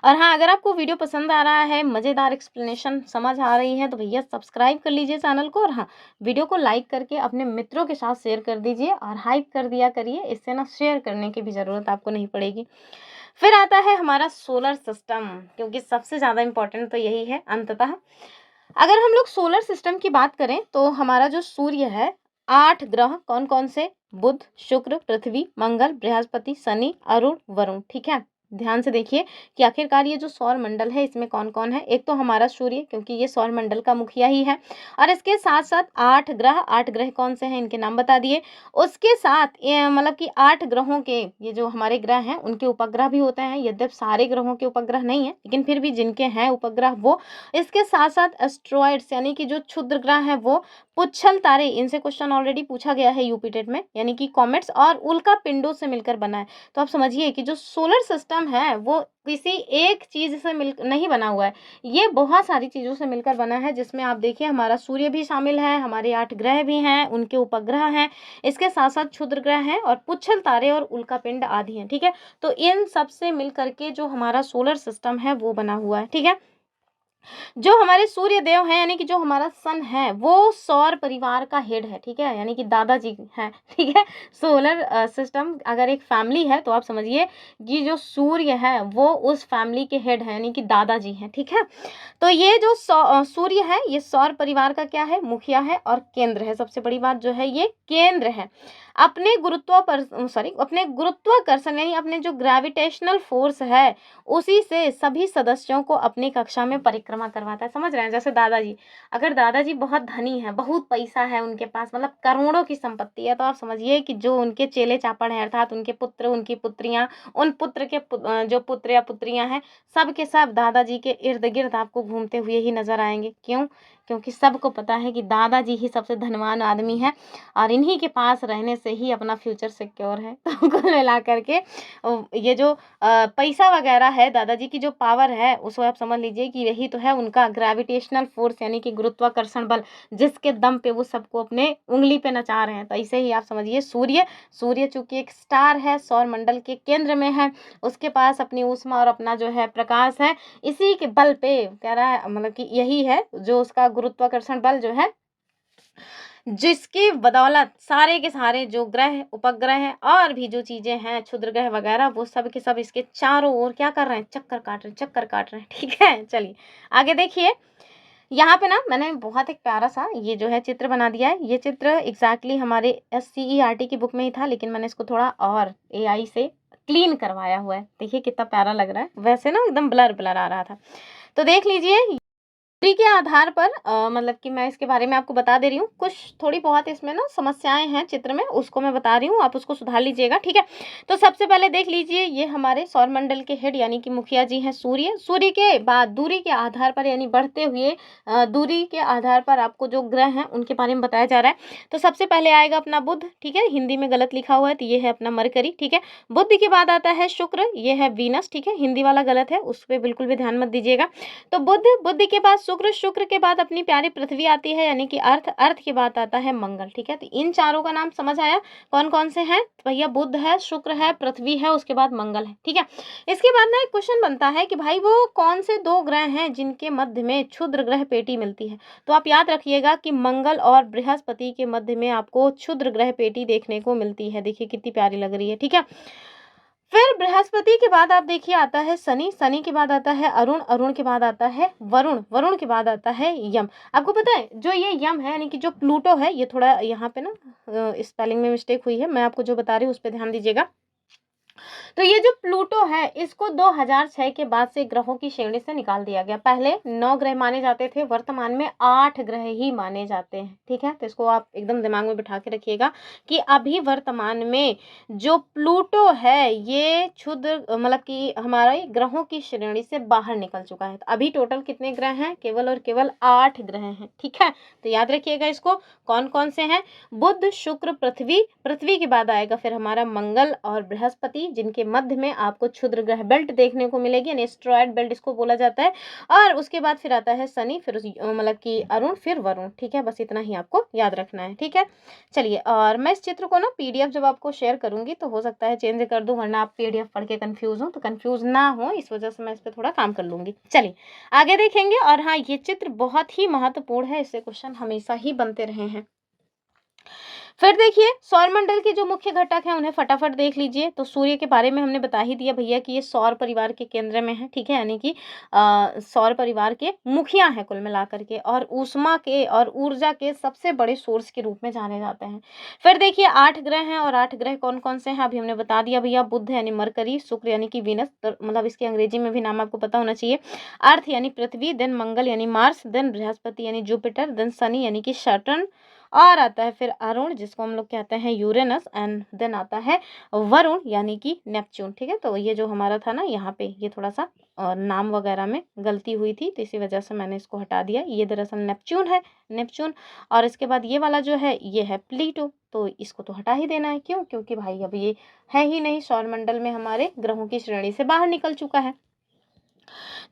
और हाँ, अगर आपको वीडियो पसंद आ रहा है, मज़ेदार एक्सप्लेनेशन समझ आ रही है, तो भैया सब्सक्राइब कर लीजिए चैनल को, और हाँ, वीडियो को लाइक करके अपने मित्रों के साथ शेयर कर दीजिए और हाइप कर दिया करिए। इससे ना शेयर करने की भी ज़रूरत आपको नहीं पड़ेगी। फिर आता है हमारा सोलर सिस्टम, क्योंकि सबसे ज़्यादा इम्पोर्टेंट तो यही है अंततः। अगर हम लोग सोलर सिस्टम की बात करें तो हमारा जो सूर्य है, 8 ग्रह कौन-कौन से? बुध, शुक्र, पृथ्वी, मंगल, बृहस्पति, शनि, अरुण, वरुण, ठीक है? ध्यान से देखिए कि आखिरकार ये जो सौर मंडल है इसमें कौन-कौन है? एक तो हमारा सूर्य, क्योंकि ये सौर मंडल का मुखिया ही है, और इसके साथ-साथ 8 ग्रह कौन से हैं इनके नाम बता दिए। उसके साथ ये मतलब कि 8 ग्रहों के ये जो हमारे ग्रह हैं उनके उपग्रह भी होते हैं, यद्यपि सारे ग्रहों के उपग्रह नहीं है, लेकिन फिर भी जिनके हैं उपग्रह वो। इसके साथ-साथ एस्टेरॉइड्स यानी कि जो क्षुद्र ग्रह हैं वो, पुच्छल तारे, इनसे क्वेश्चन ऑलरेडी पूछा गया है यूपी टेट में, यानी कि कॉमेट्स और उल्का पिंडों से मिलकर बना है। तो आप समझिए कि जो सोलर सिस्टम है वो किसी एक चीज़ से मिल नहीं बना हुआ है, ये बहुत सारी चीज़ों से मिलकर बना है, जिसमें आप देखिए हमारा सूर्य भी शामिल है, हमारे 8 ग्रह भी हैं, उनके उपग्रह हैं, इसके साथ-साथ क्षुद्र ग्रह हैं और पुच्छल तारे और उल्का पिंड आदि हैं, ठीक है? तो इन सब से मिल कर के जो हमारा सोलर सिस्टम है वो बना हुआ है, ठीक है? जो हमारे सूर्य देव हैं, यानी कि जो हमारा सन है वो सौर परिवार का हेड है, ठीक है? यानी कि दादाजी हैं, ठीक है? सोलर सिस्टम अगर एक फैमिली है तो आप समझिए कि जो सूर्य है वो उस फैमिली के हेड हैं, यानी कि दादाजी हैं, ठीक है? तो ये जो सूर्य है ये सौर परिवार का क्या है? मुखिया है और केंद्र है। सबसे बड़ी बात जो है ये केंद्र है। अपने गुरुत्वाकर्षण यानी अपने जो ग्रेविटेशनल फोर्स है उसी से सभी सदस्यों को अपनी कक्षा में परिक्रमा करवाता है। समझ रहे हैं? जैसे दादाजी, अगर दादाजी बहुत धनी है, बहुत पैसा है उनके पास, मतलब करोड़ों की संपत्ति है, तो आप समझिए कि जो उनके चेले चापड़ हैं, अर्थात उनके पुत्र, उनकी पुत्रियां, उन पुत्र के जो पुत्र या पुत्रियां हैं, सब के सब दादाजी के इर्द गिर्द आपको घूमते हुए ही नजर आएंगे। क्यों? क्योंकि सबको पता है कि दादाजी ही सबसे धनवान आदमी है और इन्हीं के पास रहने से ही अपना फ्यूचर सिक्योर है। तो कुल मिला करके ये जो पैसा वगैरह है, दादाजी की जो पावर है, उसको आप समझ लीजिए कि यही तो है उनका ग्रेविटेशनल फोर्स, यानी कि गुरुत्वाकर्षण बल, जिसके दम पे वो सबको अपने उंगली पे नचा रहे हैं। तो ऐसे ही आप समझिए सूर्य चूंकि एक स्टार है, सौर मंडल के केंद्र में है, उसके पास अपनी ऊष्मा और अपना जो है प्रकाश है, इसी के बल पे कह रहा है, मतलब कि यही है जो उसका गुरुत्वाकर्षण बल जो है, जिसकी बदौलत सारे के सारे जो ग्रह, उपग्रह और भी जो चीजें हैं, क्षुद्र ग्रह वगैरह, वो सब के सब इसके चारों ओर क्या कर रहे हैं? चक्कर काट रहे हैं, ठीक है? चलिए आगे देखिए। यहाँ पे ना मैंने बहुत एक प्यारा सा ये जो है चित्र बना दिया है। ये चित्र एग्जैक्टली हमारे SCERT की बुक में ही था, लेकिन मैंने इसको थोड़ा और AI से क्लीन करवाया हुआ है। देखिए कितना प्यारा लग रहा है, वैसे ना एकदम ब्लर ब्लर आ रहा था। तो देख लीजिए, दूरी के आधार पर मतलब कि मैं इसके बारे में आपको बता दे रही हूँ। कुछ थोड़ी बहुत इसमें ना समस्याएं हैं चित्र में, उसको मैं बता रही हूँ, आप उसको सुधार लीजिएगा, ठीक है? तो सबसे पहले देख लीजिए, ये हमारे सौर मंडल के हेड यानी कि मुखिया जी हैं सूर्य। सूर्य के बाद दूरी के आधार पर, यानी बढ़ते हुए दूरी के आधार पर आपको जो ग्रह हैं उनके बारे में बताया जा रहा है। तो सबसे पहले आएगा अपना बुध, ठीक है? हिंदी में गलत लिखा हुआ है तो ये है अपना मरकरी, ठीक है? बुध के बाद आता है शुक्र, ये है वीनस, ठीक है? हिंदी वाला गलत है, उस पर बिल्कुल भी ध्यान मत दीजिएगा। तो बुध के बाद शुक्र के बाद अपनी प्यारी पृथ्वी आती है, यानी कि अर्थ के बाद आता है मंगल, ठीक है? तो इन चारों का नाम समझ आया कौन कौन से हैं? तो भैया बुध है, शुक्र है, पृथ्वी है, उसके बाद मंगल है, ठीक है? इसके बाद ना एक क्वेश्चन बनता है कि भाई वो कौन से 2 ग्रह हैं जिनके मध्य में क्षुद्र ग्रह पेटी मिलती है? तो आप याद रखिएगा कि मंगल और बृहस्पति के मध्य में आपको क्षुद्र ग्रह पेटी देखने को मिलती है। देखिए कितनी प्यारी लग रही है, ठीक है? फिर बृहस्पति के बाद आप देखिए आता है शनि के बाद आता है अरुण के बाद आता है वरुण के बाद आता है यम। आपको पता है जो ये यम है, यानी कि जो प्लूटो है, ये थोड़ा यहाँ पे ना स्पेलिंग में मिस्टेक हुई है, मैं आपको जो बता रही हूँ उस पर ध्यान दीजिएगा। तो ये जो प्लूटो है इसको 2006 के बाद से ग्रहों की श्रेणी से निकाल दिया गया। पहले 9 ग्रह माने जाते थे, वर्तमान में 8 ग्रह ही माने जाते हैं, ठीक है? तो इसको आप एकदम दिमाग में बिठा के रखिएगा कि अभी वर्तमान में जो प्लूटो है ये क्षुद्र मतलब कि हमारे ग्रहों की श्रेणी से बाहर निकल चुका है। तो अभी टोटल कितने ग्रह हैं? केवल और केवल 8 ग्रह हैं, ठीक है? तो याद रखिएगा इसको, कौन कौन से हैं? बुध, शुक्र, पृथ्वी के बाद आएगा फिर हमारा मंगल और बृहस्पति, जिनके मध्य में आपको क्षुद्र ग्रह बेल्ट देखने को मिलेगी, यानी एस्टेरॉयड बेल्ट इसको बोला जाता है। और उसके बाद फिर आता है शनि, फिर मतलब कि अरुण, फिर वरुण। ठीक है, बस इतना ही आपको याद रखना है। ठीक है, चलिए, और मैं इस चित्र को ना पीडीएफ जब आपको शेयर करूंगी तो हो सकता है चेंज कर दूं, वरना आप पीडीएफ पढ़ के कंफ्यूज हो, तो कंफ्यूज ना हो इस वजह से मैं इस पर थोड़ा काम कर लूंगी। चलिए आगे देखेंगे। और हाँ, ये चित्र बहुत ही महत्वपूर्ण है, इससे क्वेश्चन हमेशा ही बनते रहे हैं। फिर देखिए, सौरमंडल के जो मुख्य घटक हैं उन्हें फटाफट देख लीजिए। तो सूर्य के बारे में हमने बता ही दिया भैया कि ये सौर परिवार के केंद्र में है। ठीक है, यानी कि सौर परिवार के मुखिया हैं कुल मिलाकर के, और ऊष्मा के और ऊर्जा के सबसे बड़े सोर्स के रूप में जाने जाते हैं। फिर देखिए, 8 ग्रह हैं, और 8 ग्रह कौन कौन से हैं अभी हमने बता दिया भैया। बुध यानी मरकरी, शुक्र यानी कि वीनस, मतलब इसके अंग्रेजी में भी नाम आपको पता होना चाहिए। अर्थ यानी पृथ्वी, देन मंगल यानी मार्स, देन बृहस्पति यानी जुपिटर, देन शनि यानी कि सैटर्न, और आता है फिर अरुण जिसको हम लोग कहते हैं यूरेनस, एंड देन आता है वरुण यानी कि नेपच्यून। ठीक है, तो ये जो हमारा था ना, यहाँ पे ये थोड़ा सा नाम वगैरह में गलती हुई थी, तो इसी वजह से मैंने इसको हटा दिया। ये दरअसल नेपच्यून है, नेपच्यून। और इसके बाद ये वाला जो है ये है प्लीटो, तो इसको तो हटा ही देना है। क्यों? क्योंकि भाई अब ये है ही नहीं, सौरमंडल में हमारे ग्रहों की श्रेणी से बाहर निकल चुका है।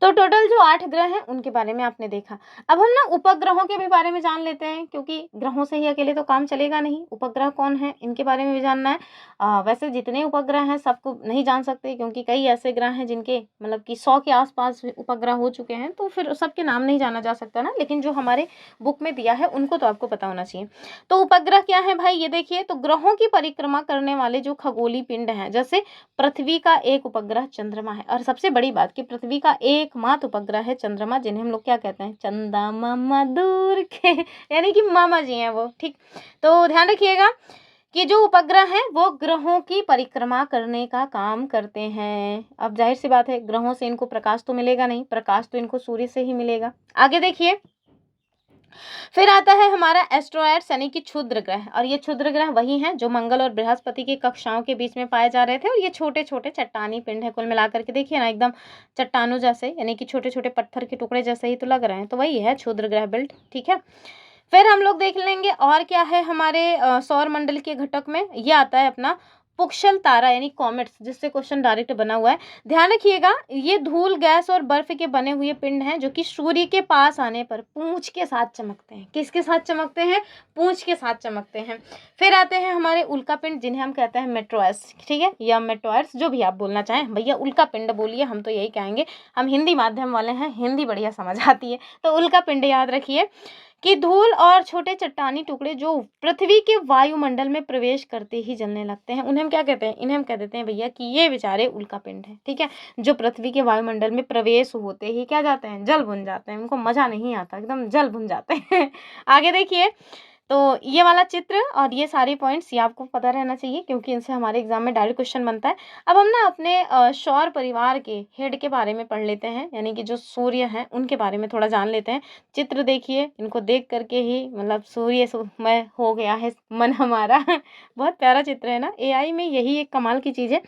तो टोटल जो 8 ग्रह हैं उनके बारे में आपने देखा। अब हम ना उपग्रहों के भी बारे में जान लेते हैं, क्योंकि ग्रहों से ही अकेले तो काम चलेगा नहीं। उपग्रह कौन है इनके बारे में भी जानना है। वैसे जितने उपग्रह हैं सबको नहीं जान सकते, क्योंकि कई ऐसे ग्रह हैं जिनके मतलब कि 100 के आसपास उपग्रह हो चुके हैं, तो फिर सबके नाम नहीं जाना जा सकता ना। लेकिन जो हमारे बुक में दिया है उनको तो आपको पता होना चाहिए। तो उपग्रह क्या है भाई, ये देखिए। तो ग्रहों की परिक्रमा करने वाले जो खगोलीय पिंड हैं, जैसे पृथ्वी का एक उपग्रह चंद्रमा है, और सबसे बड़ी बात कि पृथ्वी का एकमात्र उपग्रह है चंद्रमा, जिन्हें हम लोग क्या कहते हैं, चंदा मामा दूर के, यानी कि मामा जी हैं वो। ठीक, तो ध्यान रखिएगा कि जो उपग्रह हैं वो ग्रहों की परिक्रमा करने का काम करते हैं। अब जाहिर सी बात है, ग्रहों से इनको प्रकाश तो मिलेगा नहीं, प्रकाश तो इनको सूर्य से ही मिलेगा। आगे देखिए, फिर आता है हमारा एस्ट्रॉयड्स यानी कि क्षुद्र ग्रह, और ये क्षुद्र ग्रह वही हैं जो मंगल और बृहस्पति की कक्षाओं के बीच में पाए जा रहे थे, और ये छोटे छोटे चट्टानी पिंड है कुल मिलाकर के। देखिए ना, एकदम चट्टानों जैसे, यानी कि छोटे छोटे पत्थर के टुकड़े जैसे ही तो लग रहे हैं, तो वही है क्षुद्र ग्रह बेल्ट। ठीक है, फिर हम लोग देख लेंगे और क्या है हमारे सौर मंडल के घटक में। ये आता है अपना पुक्षल तारा यानी कॉमेट्स, जिससे क्वेश्चन डायरेक्ट बना हुआ है। ध्यान रखिएगा, ये धूल, गैस और बर्फ के बने हुए पिंड हैं जो कि सूर्य के पास आने पर पूंछ के साथ चमकते हैं। किसके साथ चमकते हैं? पूंछ के साथ चमकते हैं। फिर आते हैं हमारे उल्का पिंड, जिन्हें हम कहते हैं मेट्रोइड्स। ठीक है, या मेट्रोइड्स, जो भी आप बोलना चाहें भैया, उल्का पिंड बोलिए, हम तो यही कहेंगे। हम हिंदी माध्यम वाले हैं, हिंदी बढ़िया समझ आती है, तो उल्का पिंड याद रखिए कि धूल और छोटे चट्टानी टुकड़े जो पृथ्वी के वायुमंडल में प्रवेश करते ही जलने लगते हैं, उन्हें हम क्या कहते हैं? इन्हें हम कह देते हैं भैया कि ये बेचारे उल्का पिंड है। ठीक है, जो पृथ्वी के वायुमंडल में प्रवेश होते ही क्या जाते हैं? जल भुन जाते हैं। उनको मजा नहीं आता, एकदम जल भुन जाते हैं। आगे देखिए, तो ये वाला चित्र और ये सारे पॉइंट्स ये आपको पता रहना चाहिए, क्योंकि इनसे हमारे एग्जाम में डायरेक्ट क्वेश्चन बनता है। अब हम ना अपने सौर परिवार के हेड के बारे में पढ़ लेते हैं, यानी कि जो सूर्य हैं उनके बारे में थोड़ा जान लेते हैं। चित्र देखिए, इनको देख करके ही मतलब सूर्यमय हो गया है मन हमारा। बहुत प्यारा चित्र है ना। एआई में यही एक कमाल की चीज़ है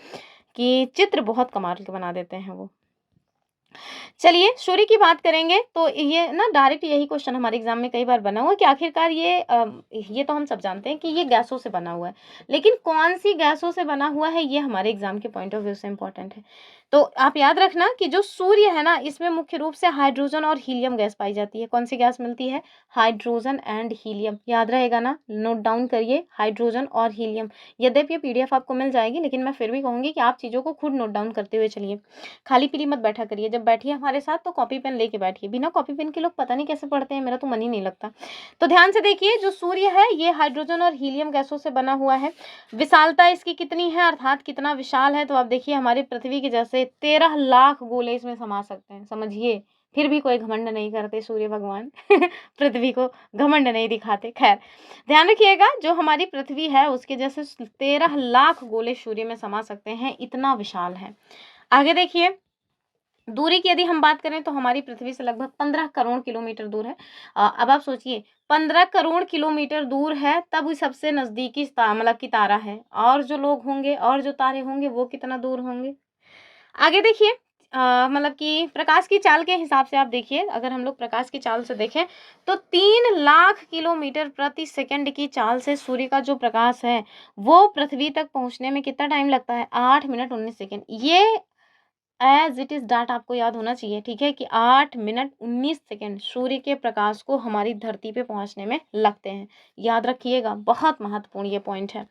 कि चित्र बहुत कमाल के बना देते हैं वो। चलिए, सूर्य की बात करेंगे तो ये ना डायरेक्ट यही क्वेश्चन हमारे एग्जाम में कई बार बना हुआ है कि आखिरकार ये तो हम सब जानते हैं कि ये गैसों से बना हुआ है, लेकिन कौन सी गैसों से बना हुआ है, ये हमारे एग्जाम के पॉइंट ऑफ व्यू से इम्पोर्टेंट है। तो आप याद रखना कि जो सूर्य है ना, इसमें मुख्य रूप से हाइड्रोजन और हीलियम गैस पाई जाती है। कौन सी गैस मिलती है? Hydrogen and helium. याद रहेगा ना, नोट डाउन करिए, हाइड्रोजन और हीलियम। यद्यपि ये पीडीएफ आपको मिल जाएगी, लेकिन मैं फिर भी कहूँगी कि आप चीज़ों को खुद नोट डाउन करते हुए चलिए, खाली पीली मत बैठा करिए। जब बैठिए हमारे साथ तो कॉपी पेन लेके बैठिए, बिना कॉपी पेन के लोग पता नहीं कैसे पढ़ते हैं, मेरा तो मन ही नहीं लगता। तो ध्यान से देखिए, जो सूर्य है ये हाइड्रोजन और हीलियम गैसों से बना हुआ है। विशालता इसकी कितनी है, अर्थात कितना विशाल है, तो आप देखिए हमारी पृथ्वी के जैसे 13 लाख गोले इसमें समा सकते हैं, समझिए। फिर भी कोई घमंड नहीं करते सूर्य भगवान। पृथ्वी को घमंड नहीं दिखाते। खैर, ध्यान रखिएगा, जो हमारी पृथ्वी है उसके जैसे 13 लाख गोले सूर्य में समा सकते हैं, इतना विशाल है। आगे देखिए, दूरी की यदि हम बात करें तो हमारी पृथ्वी से लगभग 15 करोड़ किलोमीटर दूर है। अब आप सोचिए, 15 करोड़ किलोमीटर दूर है, तब वो सबसे नज़दीकी मतलब की तारा है, और जो लोग होंगे और जो तारे होंगे वो कितना दूर होंगे। आगे देखिए, मतलब कि प्रकाश की चाल के हिसाब से आप देखिए, अगर हम लोग प्रकाश की चाल से देखें तो 3 लाख किलोमीटर प्रति सेकंड की चाल से सूर्य का जो प्रकाश है वो पृथ्वी तक पहुंचने में कितना टाइम लगता है? 8 मिनट 19 सेकंड। ये एज इट इज डाटा आपको याद होना चाहिए, ठीक है, कि 8 मिनट 19 सेकंड सूर्य के प्रकाश को हमारी धरती पे पहुंचने में लगते हैं। याद रखिएगा, बहुत महत्वपूर्ण ये पॉइंट है।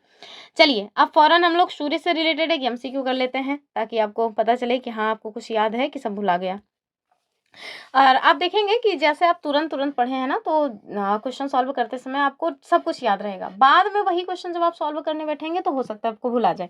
चलिए अब फौरन हम लोग सूर्य से रिलेटेड एक एमसीक्यू कर लेते हैं, ताकि आपको पता चले कि हाँ आपको कुछ याद है कि सब भुला गया। और आप देखेंगे कि जैसे आप तुरंत तुरंत पढ़े हैं ना, तो क्वेश्चन सॉल्व करते समय आपको सब कुछ याद रहेगा। बाद में वही क्वेश्चन जब आप सॉल्व करने बैठेंगे तो हो सकता है आपको भुला जाए।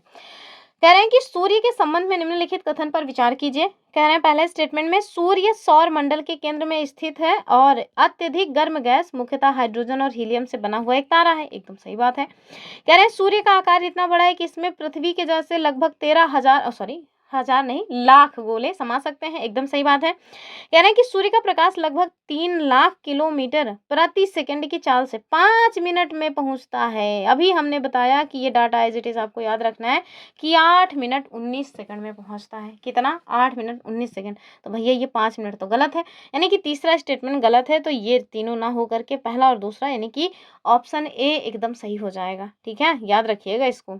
कह रहे हैं कि सूर्य के संबंध में निम्नलिखित कथन पर विचार कीजिए। कह रहे हैं पहले स्टेटमेंट में, सूर्य सौर मंडल के केंद्र में स्थित है और अत्यधिक गर्म गैस मुख्यतः हाइड्रोजन और हीलियम से बना हुआ एक तारा है। एकदम सही बात है। कह रहे हैं सूर्य का आकार इतना बड़ा है कि इसमें पृथ्वी के जैसे लगभग 13,000 सॉरी हजार नहीं लाख गोले समा सकते हैं। एकदम सही बात है। कह रहे हैं कि सूर्य का प्रकाश लगभग 3 लाख किलोमीटर प्रति सेकंड की चाल से 5 मिनट में पहुंचता है। अभी हमने बताया कि ये डाटा एज इट इज आपको याद रखना है कि 8 मिनट 19 सेकंड में पहुंचता है। कितना? 8 मिनट 19 सेकंड। तो भैया ये 5 मिनट तो गलत है, यानी कि तीसरा स्टेटमेंट गलत है। तो ये तीनों ना हो करके पहला और दूसरा यानी कि ऑप्शन ए एकदम सही हो जाएगा। ठीक है, याद रखिएगा इसको।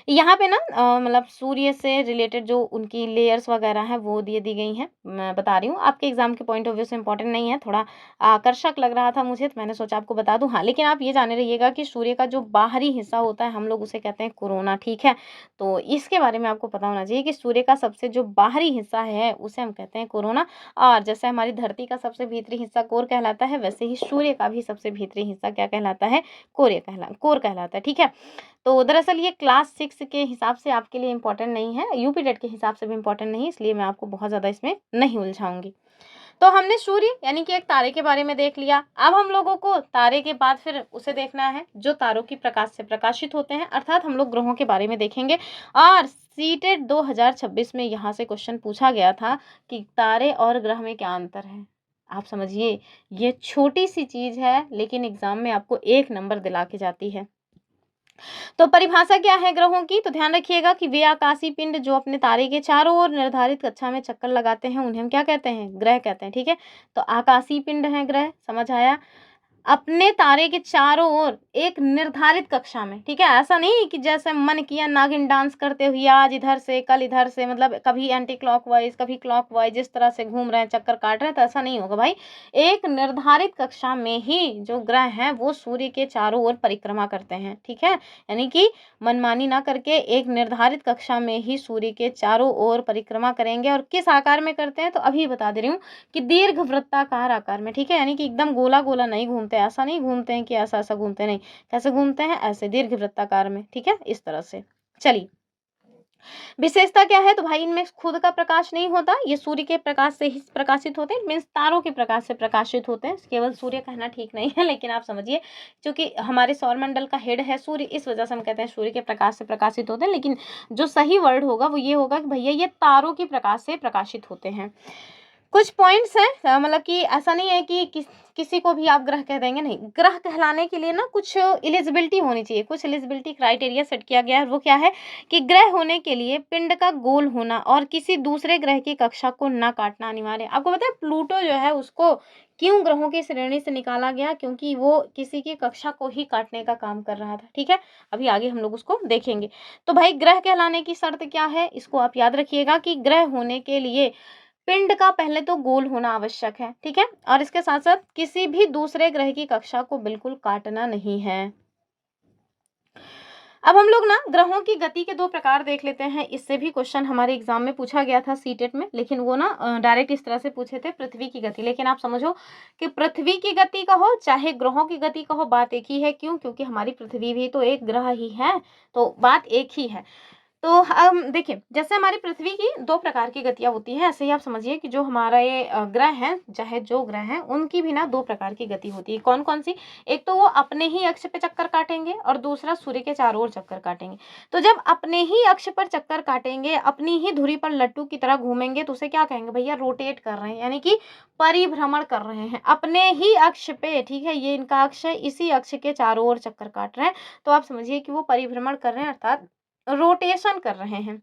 यहाँ पे ना मतलब सूर्य से रिलेटेड जो उनकी लेयर्स वगैरह हैं वो दी गई हैं। मैं बता रही हूँ, आपके एग्जाम के पॉइंट ऑफ व्यू से इंपॉर्टेंट नहीं है, थोड़ा आकर्षक लग रहा था मुझे तो मैंने सोचा आपको बता दूं। हाँ, लेकिन आप ये जाने रहिएगा कि सूर्य का जो बाहरी हिस्सा होता है हम लोग उसे कहते हैं कोरोना। ठीक है, तो इसके बारे में आपको पता होना चाहिए कि सूर्य का सबसे जो बाहरी हिस्सा है उसे हम कहते हैं कोरोना। और जैसे हमारी धरती का सबसे भीतरी हिस्सा कोर कहलाता है, वैसे ही सूर्य का भी सबसे भीतरी हिस्सा क्या कहलाता है? कोर कहलाता है। ठीक है, तो दरअसल ये क्लास 6 के हिसाब से आपके लिए इम्पोर्टेंट नहीं है, यूपी टेट के हिसाब से भी इम्पोर्टेंट नहीं है, इसलिए मैं आपको बहुत ज़्यादा इसमें नहीं उलझाऊंगी। तो हमने सूर्य यानी कि एक तारे के बारे में देख लिया। अब हम लोगों को तारे के बाद फिर उसे देखना है जो तारों की प्रकाश से प्रकाशित होते हैं, अर्थात हम लोग ग्रहों के बारे में देखेंगे। और सीटेट 2026 में यहाँ से क्वेश्चन पूछा गया था कि तारे और ग्रह में क्या अंतर है। आप समझिए, ये छोटी सी चीज़ है लेकिन एग्जाम में आपको 1 नंबर दिला के जाती है। तो परिभाषा क्या है ग्रहों की? तो ध्यान रखिएगा कि वे आकाशीय पिंड जो अपने तारे के चारों ओर निर्धारित कक्षा में चक्कर लगाते हैं उन्हें हम क्या कहते हैं? ग्रह कहते हैं। ठीक है, तो आकाशीय पिंड है ग्रह, समझ आया। अपने तारे के चारों ओर एक निर्धारित कक्षा में, ठीक है, ऐसा नहीं कि जैसे मन किया नागिन डांस करते हुए आज इधर से कल इधर से, मतलब कभी एंटी क्लॉकवाइज कभी क्लॉकवाइज, जिस तरह से घूम रहे हैं चक्कर काट रहे हैं, तो ऐसा नहीं होगा भाई। एक निर्धारित कक्षा में ही जो ग्रह हैं वो सूर्य के चारों ओर परिक्रमा करते हैं। ठीक है, यानी कि मनमानी ना करके एक निर्धारित कक्षा में ही सूर्य के चारों ओर परिक्रमा करेंगे। और किस आकार में करते हैं तो अभी बता दे रही हूँ कि दीर्घ वृत्ताकार आकार में। ठीक है, यानी कि एकदम गोला गोला नहीं घूमते, ऐसा नहीं घूमते हैं कि ऐसा ऐसा घूमते नहीं, कैसे घूमते हैं? ऐसे दीर्घ वृत्ताकार में। ठीक है, इस तरह से। चलिए, विशेषता क्या है? तो भाई इनमें खुद का प्रकाश नहीं होता, ये सूर्य के प्रकाश से ही प्रकाशित होते हैं, मीन्स तारों के प्रकाश से प्रकाशित होते हैं। केवल सूर्य कहना ठीक नहीं है, लेकिन आप समझिए क्योंकि हमारे सौरमंडल का हेड है सूर्य, इस वजह से हम कहते हैं सूर्य के प्रकाश से प्रकाशित होते हैं। लेकिन जो सही वर्ड होगा वो ये होगा कि भैया ये तारों के प्रकाश से प्रकाशित होते हैं। कुछ पॉइंट्स हैं, मतलब कि ऐसा नहीं है कि किसी को भी आप ग्रह कह देंगे, नहीं। ग्रह कहलाने के लिए ना कुछ एलिजिबिलिटी होनी चाहिए, कुछ एलिजिबिलिटी क्राइटेरिया सेट किया गया है। वो क्या है कि ग्रह होने के लिए पिंड का गोल होना और किसी दूसरे ग्रह की कक्षा को ना काटना अनिवार्य है। आपको पता है प्लूटो जो है उसको क्यों ग्रहों की श्रेणी से निकाला गया? क्योंकि वो किसी की कक्षा को ही काटने का काम कर रहा था। ठीक है, अभी आगे हम लोग उसको देखेंगे। तो भाई ग्रह कहलाने की शर्त क्या है, इसको आप याद रखिएगा कि ग्रह होने के लिए पिंड का पहले तो गोल होना आवश्यक है। ठीक है, और इसके साथ साथ किसी भी दूसरे ग्रह की कक्षा को बिल्कुल काटना नहीं है। अब हम लोग ना ग्रहों की गति के 2 प्रकार देख लेते हैं। इससे भी क्वेश्चन हमारे एग्जाम में पूछा गया था सीटेट में, लेकिन वो ना डायरेक्ट इस तरह से पूछे थे, पृथ्वी की गति। लेकिन आप समझो कि पृथ्वी की गति कहो चाहे ग्रहों की गति कहो, बात एक ही है। क्यों? क्योंकि हमारी पृथ्वी भी तो एक ग्रह ही है, तो बात एक ही है। तो हम देखिए, जैसे हमारी पृथ्वी की 2 प्रकार की गतियाँ होती हैं, ऐसे ही आप समझिए कि जो हमारा ये ग्रह हैं, चाहे जो ग्रह हैं, उनकी भी ना 2 प्रकार की गति होती है। कौन-कौन सी? एक तो वो अपने ही अक्ष पे चक्कर काटेंगे और दूसरा सूर्य के चारों ओर चक्कर काटेंगे। तो जब अपने ही अक्ष पर चक्कर काटेंगे, अपनी ही धुरी पर लट्टू की तरह घूमेंगे, तो उसे क्या कहेंगे भैया? रोटेट कर रहे हैं, यानी कि परिभ्रमण कर रहे हैं अपने ही अक्ष पे। ठीक है, ये इनका अक्ष है, इसी अक्ष के चारों ओर चक्कर काट रहे हैं। तो आप समझिए कि वो परिभ्रमण कर रहे हैं, अर्थात रोटेशन कर रहे हैं।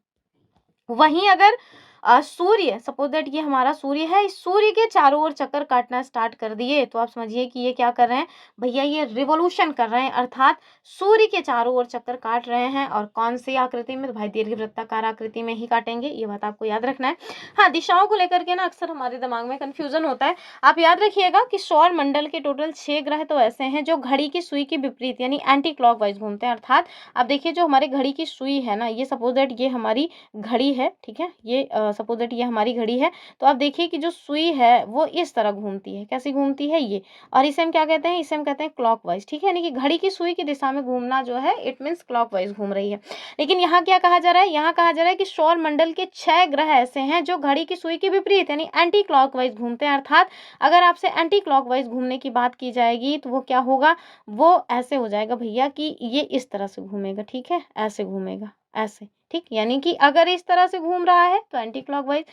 वहीं अगर सूर्य, सपोज दैट ये हमारा सूर्य है, इस सूर्य के चारों ओर चक्कर काटना स्टार्ट कर दिए, तो आप समझिए कि ये क्या कर रहे हैं भैया, ये रिवॉल्यूशन कर रहे हैं, अर्थात सूर्य के चारों ओर चक्कर काट रहे हैं। और कौन सी आकृति में, तो भाई दीर्घवृत्ताकार आकृति में ही काटेंगे, ये बात आपको याद रखना है। हाँ, दिशाओं को लेकर के ना अक्सर हमारे दिमाग में कंफ्यूजन होता है। आप याद रखिएगा कि सौर मंडल के टोटल 6 ग्रह तो ऐसे हैं जो घड़ी की सुई के विपरीत यानी एंटी क्लॉकवाइज घूमते हैं। अर्थात आप देखिए, जो हमारे घड़ी की सुई है ना, ये सपोज दैट ये हमारी घड़ी है, ठीक है, ये सपोज दैट ये हमारी घड़ी है, तो आप देखिए कि जो सुई है वो इस तरह घूमती है। कैसी घूमती है ये, और इसे हम क्या कहते हैं, इसे हम कहते हैं क्लॉकवाइज, ठीक है, यानी कि घड़ी की सुई की दिशा में घूमना जो है इट मीन्स क्लॉकवाइज घूम रही है। लेकिन यहाँ क्या कहा जा रहा है, यहाँ कहा जा रहा है कि सौर मंडल के 6 ग्रह ऐसे हैं जो घड़ी की सुई के विपरीत यानी एंटी क्लॉकवाइज घूमते हैं। अर्थात अगर आपसे एंटी क्लॉकवाइज घूमने की बात की जाएगी तो वो क्या होगा, वो ऐसे हो जाएगा भैया कि ये इस तरह से घूमेगा, ठीक है, ऐसे घूमेगा, ऐसे, ठीक, यानी कि अगर इस तरह से घूम रहा है तो एंटी क्लॉकवाइज,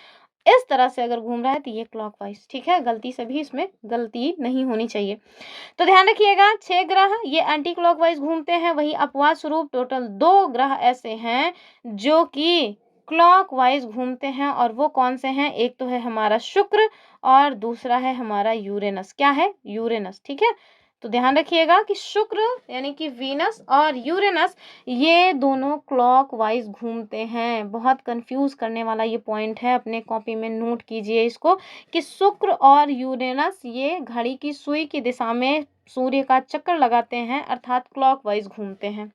इस तरह से अगर घूम रहा है तो ये क्लॉकवाइज, ठीक है, गलती से भी इसमें गलती नहीं होनी चाहिए। तो ध्यान रखिएगा, 6 ग्रह ये एंटी क्लॉकवाइज घूमते हैं, वही अपवाद स्वरूप टोटल 2 ग्रह ऐसे हैं जो कि क्लॉकवाइज घूमते हैं, और वो कौन से हैं, एक तो है हमारा शुक्र और दूसरा है हमारा यूरेनस। क्या है, यूरेनस, ठीक है। तो ध्यान रखिएगा कि शुक्र यानी कि वीनस और यूरेनस ये दोनों क्लॉकवाइज घूमते हैं। बहुत कंफ्यूज करने वाला ये पॉइंट है, अपने कॉपी में नोट कीजिए इसको कि शुक्र और यूरेनस ये घड़ी की सुई की दिशा में सूर्य का चक्कर लगाते हैं, अर्थात क्लॉकवाइज घूमते हैं।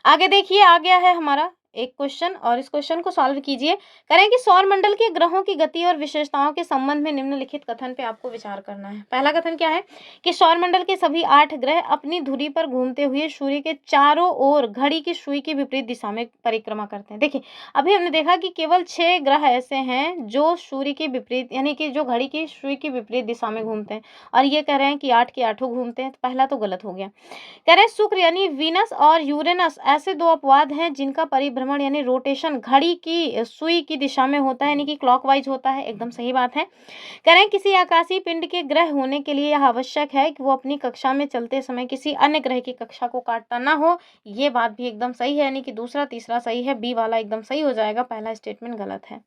आगे देखिए, आ गया है हमारा एक क्वेश्चन, और इस क्वेश्चन को सॉल्व कीजिए। करें कि सौर मंडल के ग्रहों की गति और विशेषताओं के संबंध में निम्नलिखित कथन पे आपको विचार करना है। पहला कथन क्या है कि सौर मंडल के सभी 8 ग्रह अपनी धुरी पर घूमते हुए सूर्य के चारों ओर घड़ी की सुई की विपरीत दिशा में परिक्रमा करते हैं। देखिए, अभी हमने देखा कि केवल 6 ग्रह ऐसे हैं जो सूर्य के विपरीत यानी कि जो घड़ी की सुई की विपरीत दिशा में घूमते हैं, और ये कह रहे हैं कि 8 के 8 घूमते हैं, तो पहला तो गलत हो गया। कह रहे हैं शुक्र यानी वीनस और यूरेनस ऐसे 2 अपवाद हैं जिनका परिभ्रमण यानी रोटेशन घड़ी की सुई की दिशा में होता है, यानी कि क्लॉकवाइज होता है। एकदम सही बात है। कह रहे हैं किसी आकाशीय पिंड के ग्रह होने के लिए यह आवश्यक है कि वो अपनी कक्षा में चलते समय किसी अन्य ग्रह की कक्षा को काटता ना हो। ये बात भी एकदम सही है, यानी कि दूसरा तीसरा सही है, बी वाला एकदम सही हो जाएगा, पहला स्टेटमेंट गलत है।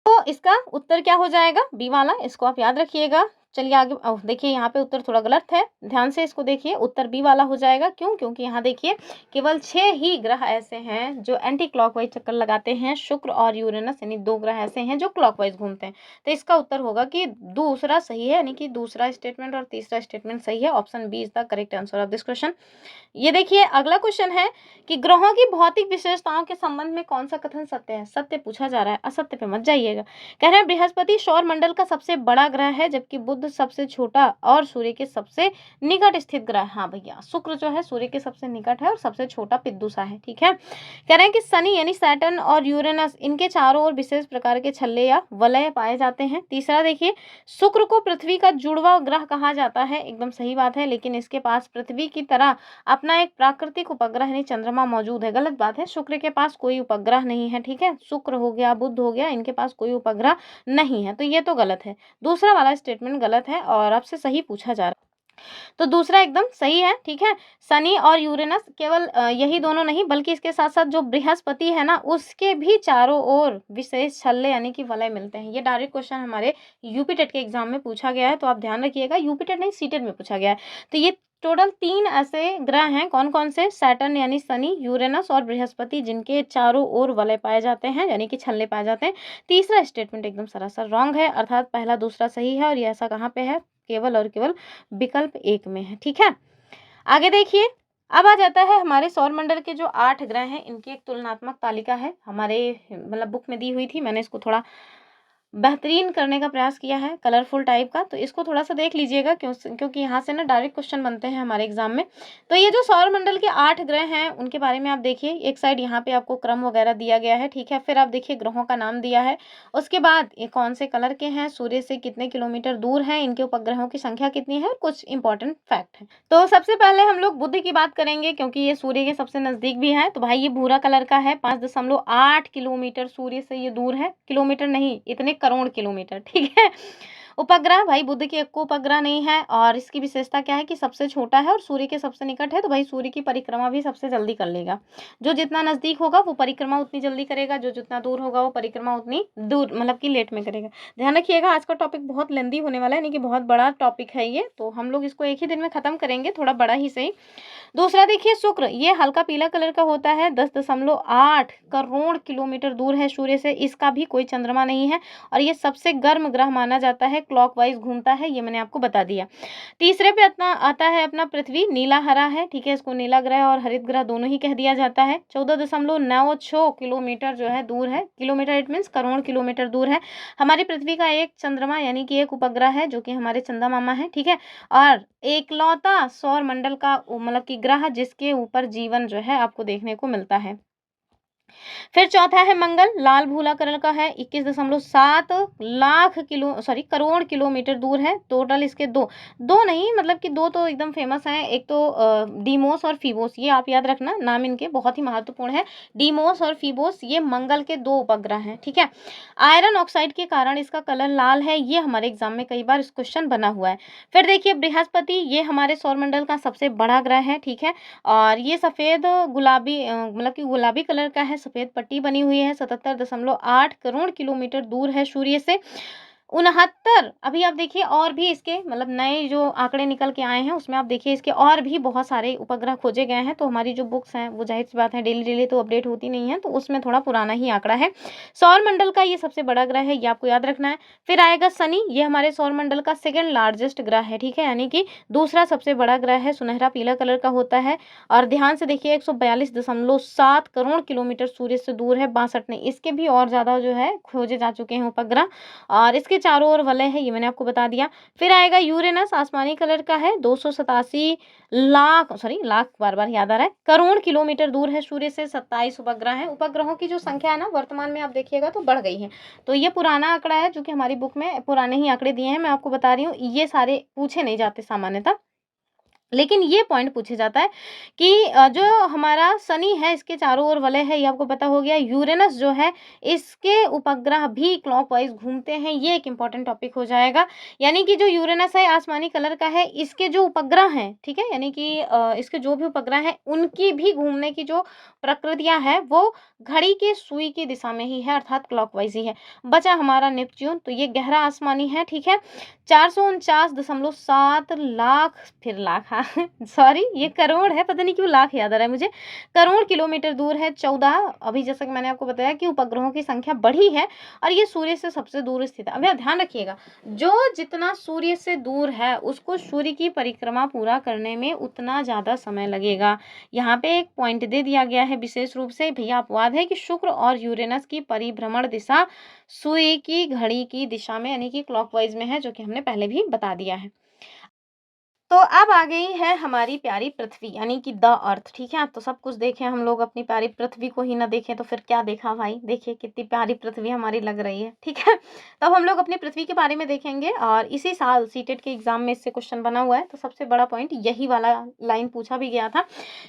तो इसका उत्तर क्या हो जाएगा, बी वाला, इसको आप याद रखिएगा। चलिए आगे, देखिए यहाँ पे उत्तर थोड़ा गलत है, ध्यान से इसको देखिए, उत्तर बी वाला हो जाएगा। क्यों, क्योंकि यहाँ देखिए केवल 6 ही ग्रह ऐसे हैं जो एंटी क्लॉकवाइज चक्कर लगाते हैं, शुक्र और यूरेनस यानी 2 ग्रह ऐसे हैं जो क्लॉकवाइज घूमते हैं। तो इसका उत्तर होगा कि दूसरा सही है, यानी कि दूसरा स्टेटमेंट और तीसरा स्टेटमेंट सही है। Option B is the correct answer of this question. ये देखिए अगला क्वेश्चन है कि ग्रहों की भौतिक विशेषताओं के संबंध में कौन सा कथन सत्य है। सत्य पूछा जा रहा है, असत्य पे मत जाइएगा। कह रहे हैं बृहस्पति सौर मंडल का सबसे बड़ा ग्रह है, जबकि बुध सबसे छोटा और सूर्य के सबसे निकट स्थित ग्रह। हाँ भैया, शुक्र जो है सूर्य के सबसे निकट है और सबसे छोटा पिद्दू सा है, ठीक है। कह रहे हैं कि शनि यानी सैटर्न और यूरेनस इनके चारों ओर विशेष प्रकार के छल्ले या वलय पाए जाते हैं। तीसरा देखिए, शुक्र को पृथ्वी का जुड़वा ग्रह कहा जाता है। एकदम सही बात है, लेकिन इसके पास पृथ्वी की तरह अपना एक प्राकृतिक उपग्रह यानी चंद्रमा मौजूद है। गलत बात है, शुक्र के पास कोई उपग्रह नहीं है, ठीक है। शुक्र हो गया, बुध हो गया, इनके पास कोई उपग्रह नहीं है, तो ये तो गलत है। दूसरा वाला स्टेटमेंट गलत है और आपसे सही पूछा जा रहा है, तो दूसरा एकदम सही है, ठीक है। शनि और यूरेनस केवल यही दोनों नहीं, बल्कि इसके साथ साथ जो बृहस्पति है ना, उसके भी चारों ओर विशेष छल्ले यानी कि वलय मिलते हैं। ये डायरेक्ट क्वेश्चन हमारे यूपी टेट के एग्जाम में पूछा गया है, तो आप ध्यान रखिएगा, यूपी टेट नहीं सीटेट में पूछा गया है। तो ये टोटल 3 ऐसे ग्रह हैं, कौन कौन से, सैटर्न यानी शनि, यूरेनस और बृहस्पति, जिनके चारों ओर वलय पाए जाते हैं यानी कि छल्ले पाए जाते हैं। तीसरा स्टेटमेंट एकदम सरासर रॉन्ग है, अर्थात पहला दूसरा सही है, और ये ऐसा कहाँ पे है, केवल और केवल विकल्प 1 में है, ठीक है। आगे देखिए, अब आ जाता है हमारे सौर मंडल के जो 8 ग्रह हैं, इनकी एक तुलनात्मक तालिका है, हमारे मतलब बुक में दी हुई थी, मैंने इसको थोड़ा बेहतरीन करने का प्रयास किया है, कलरफुल टाइप का, तो इसको थोड़ा सा देख लीजिएगा, क्योंकि यहाँ से ना डायरेक्ट क्वेश्चन बनते हैं हमारे एग्जाम में। तो ये जो सौर मंडल के 8 ग्रह हैं उनके बारे में आप देखिए, एक साइड यहाँ पे आपको क्रम वगैरह दिया गया है, ठीक है। फिर आप देखिए ग्रहों का नाम दिया है, उसके बाद ये कौन से कलर के हैं, सूर्य से कितने किलोमीटर दूर हैं, इनके उपग्रहों की संख्या कितनी है, कुछ इंपॉर्टेंट फैक्ट है। तो सबसे पहले हम लोग बुध की बात करेंगे, क्योंकि ये सूर्य के सबसे नजदीक भी है। तो भाई ये भूरा कलर का है, 5.8 किलोमीटर सूर्य से ये दूर है, किलोमीटर नहीं, इतने करोड़ किलोमीटर, ठीक है। उपग्रह भाई बुध के एक को उपग्रह नहीं है, और इसकी विशेषता क्या है कि सबसे छोटा है और सूर्य के सबसे निकट है, तो भाई सूर्य की परिक्रमा भी सबसे जल्दी कर लेगा। जो जितना नजदीक होगा वो परिक्रमा उतनी जल्दी करेगा, जो जितना दूर होगा वो परिक्रमा उतनी दूर मतलब कि लेट में करेगा। ध्यान रखिएगा, आज का टॉपिक बहुत लेंदी होने वाला है, यानी कि बहुत बड़ा टॉपिक है ये, तो हम लोग इसको एक ही दिन में खत्म करेंगे, थोड़ा बड़ा ही सही। दूसरा देखिए शुक्र, ये हल्का पीला कलर का होता है, 10.8 करोड़ किलोमीटर दूर है सूर्य से, इसका भी कोई चंद्रमा नहीं है, और ये सबसे गर्म ग्रह माना जाता है, क्लॉकवाइज घूमता है, ये मैंने आपको बता दिया। तीसरे पे अपना आता है अपना पृथ्वी, नीला हरा है, ठीक है, इसको नीला ग्रह और हरित ग्रह दोनों ही कह दिया जाता है। 14.96 किलोमीटर जो है दूर है, kilometre it means crore kilometre दूर है हमारी पृथ्वी का एक चंद्रमा यानी कि एक उपग्रह है, जो कि हमारे चंदा मामा है, ठीक है, और एकलौता सौर मंडल का मतलब कि ग्रह जिसके ऊपर जीवन जो है आपको देखने को मिलता है। फिर चौथा है मंगल, लाल भूला कलर का है, 21.7 लाख करोड़ किलोमीटर दूर है। टोटल इसके दो नहीं, मतलब कि दो तो एकदम फेमस हैं, एक तो डीमोस और फीबोस, ये आप याद रखना, नाम इनके बहुत ही महत्वपूर्ण है। डीमोस और फीबोस ये मंगल के दो उपग्रह हैं, ठीक है। आयरन ऑक्साइड के कारण इसका कलर लाल है, ये हमारे एग्जाम में कई बार इस क्वेश्चन बना हुआ है। फिर देखिए बृहस्पति, ये हमारे सौरमंडल का सबसे बड़ा ग्रह है, ठीक है, और ये सफ़ेद गुलाबी मतलब कि गुलाबी कलर का है, सफ़ेद पट्टी बनी हुई है, 77.8 करोड़ किलोमीटर दूर है सूर्य से। 69 अभी आप देखिए, और भी इसके मतलब नए जो आंकड़े निकल के आए हैं उसमें आप देखिए इसके और भी बहुत सारे उपग्रह खोजे गए हैं, तो हमारी जो बुक्स हैं वो जाहिर सी बात है डेली तो अपडेट होती नहीं है, तो उसमें थोड़ा पुराना ही आंकड़ा है। सौरमंडल का ये सबसे बड़ा ग्रह है, ये आपको याद रखना है। फिर आएगा शनि, ये हमारे सौरमंडल का सेकेंड लार्जेस्ट ग्रह है, ठीक है, यानी कि दूसरा सबसे बड़ा ग्रह है, सुनहरा पीला कलर का होता है, और ध्यान से देखिए 142.7 करोड़ किलोमीटर सूर्य से दूर है। 62 नहीं, इसके भी और ज़्यादा जो है खोजे जा चुके हैं उपग्रह, और इसके चारों ओर वलय है, ये मैंने आपको बता दिया। फिर आएगा यूरेनस, आसमानी कलर का है, 287 लाख बार बार याद आ रहा है, करोड़ किलोमीटर दूर है सूर्य से। 27 उपग्रह है। उपग्रहों की जो संख्या है ना वर्तमान में आप देखिएगा तो बढ़ गई है, तो ये पुराना आंकड़ा है जो कि हमारी बुक में पुराने ही आंकड़े दिए हैं, मैं आपको बता रही हूँ, ये सारे पूछे नहीं जाते सामान्यतः, लेकिन ये पॉइंट पूछा जाता है कि जो हमारा शनि है इसके चारों ओर वलय है, ये आपको पता हो गया। यूरेनस जो है इसके उपग्रह भी क्लॉकवाइज घूमते हैं, ये एक इंपॉर्टेंट टॉपिक हो जाएगा। यानी कि जो यूरेनस है आसमानी कलर का है, इसके जो उपग्रह हैं, ठीक है, यानी कि इसके जो भी उपग्रह हैं उनकी भी घूमने की जो प्रकृतियां है वो घड़ी के सुई की दिशा में ही है, अर्थात क्लॉकवाइज ही है। बचा हमारा नेपच्यून, तो ये गहरा आसमानी है, ठीक है, 449.7 लाख, फिर लाख, हाँ सॉरी ये करोड़ है, पता नहीं क्यों लाख याद आ रहा है मुझे, करोड़ किलोमीटर दूर है। 14 अभी जैसा कि मैंने आपको बताया कि उपग्रहों की संख्या बढ़ी है, और ये सूर्य से सबसे दूर स्थित है। अब यहाँ ध्यान रखिएगा, जो जितना सूर्य से दूर है उसको सूर्य की परिक्रमा पूरा करने में उतना ज़्यादा समय लगेगा। यहाँ पे एक पॉइंट दे दिया गया है विशेष रूप से, भैया अपवाद है कि शुक्र और यूरेनस की परिभ्रमण दिशा सूर्य की घड़ी की दिशा में यानी कि क्लॉकवाइज में है, जो कि हमने पहले भी बता दिया है। तो अब आ गई है हमारी प्यारी पृथ्वी यानी कि द अर्थ, ठीक है, तो सब कुछ देखें हम लोग, अपनी प्यारी पृथ्वी को ही ना देखें तो फिर क्या देखा भाई। देखिए कितनी प्यारी पृथ्वी हमारी लग रही है, ठीक है। तो हम लोग अपनी पृथ्वी के बारे में देखेंगे, और इसी साल सीटेट के एग्जाम में इससे क्वेश्चन बना हुआ है, तो सबसे बड़ा पॉइंट यही वाला लाइन पूछा भी गया था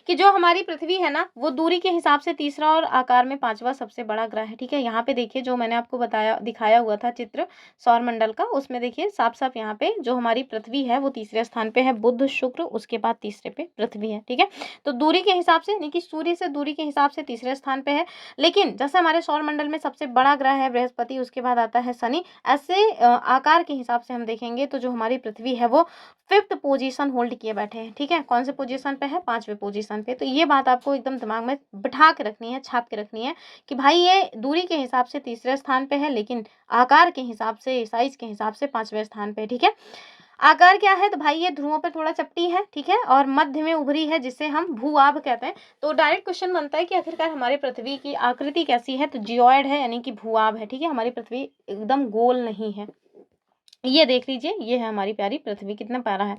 कि जो हमारी पृथ्वी है ना वो दूरी के हिसाब से तीसरा और आकार में पांचवा सबसे बड़ा ग्रह है, ठीक है। यहाँ पे देखिए जो मैंने आपको बताया दिखाया हुआ था चित्र सौरमंडल का, उसमें देखिए साफ साफ यहाँ पे जो हमारी पृथ्वी है वो तीसरे स्थान पे है, बुध शुक्र उसके बाद तीसरे पे पृथ्वी है, ठीक है। तो दूरी के हिसाब से यानी कि सूर्य से दूरी के हिसाब से तीसरे स्थान पे है। लेकिन जैसे हमारे सौरमंडल में सबसे बड़ा ग्रह है बृहस्पति, उसके बाद आता है शनि, ऐसे आकार के हिसाब से हम देखेंगे तो जो हमारी पृथ्वी है वो 5th पोजीशन होल्ड किए बैठे हैं, ठीक है। कौन से पोजीशन पे है? 5वें पोजीशन पे। तो ये बात आपको एकदम दिमाग में बिठा के रखनी है, छाप के रखनी है कि भाई ये दूरी के हिसाब से तीसरे स्थान पे है, लेकिन आकार के हिसाब से साइज के हिसाब से 5वें स्थान पे, ठीक है। आकार क्या है? तो भाई ये ध्रुवों पर थोड़ा चपटी है, ठीक है, और मध्य में उभरी है जिसे हम भूआभ कहते हैं। तो डायरेक्ट क्वेश्चन बनता है कि आखिरकार हमारी पृथ्वी की आकृति कैसी है, तो जियोइड है यानी कि भूआभ है, ठीक है। हमारी पृथ्वी एकदम गोल नहीं है, ये देख लीजिए, ये है हमारी प्यारी पृथ्वी, कितना प्यारा है।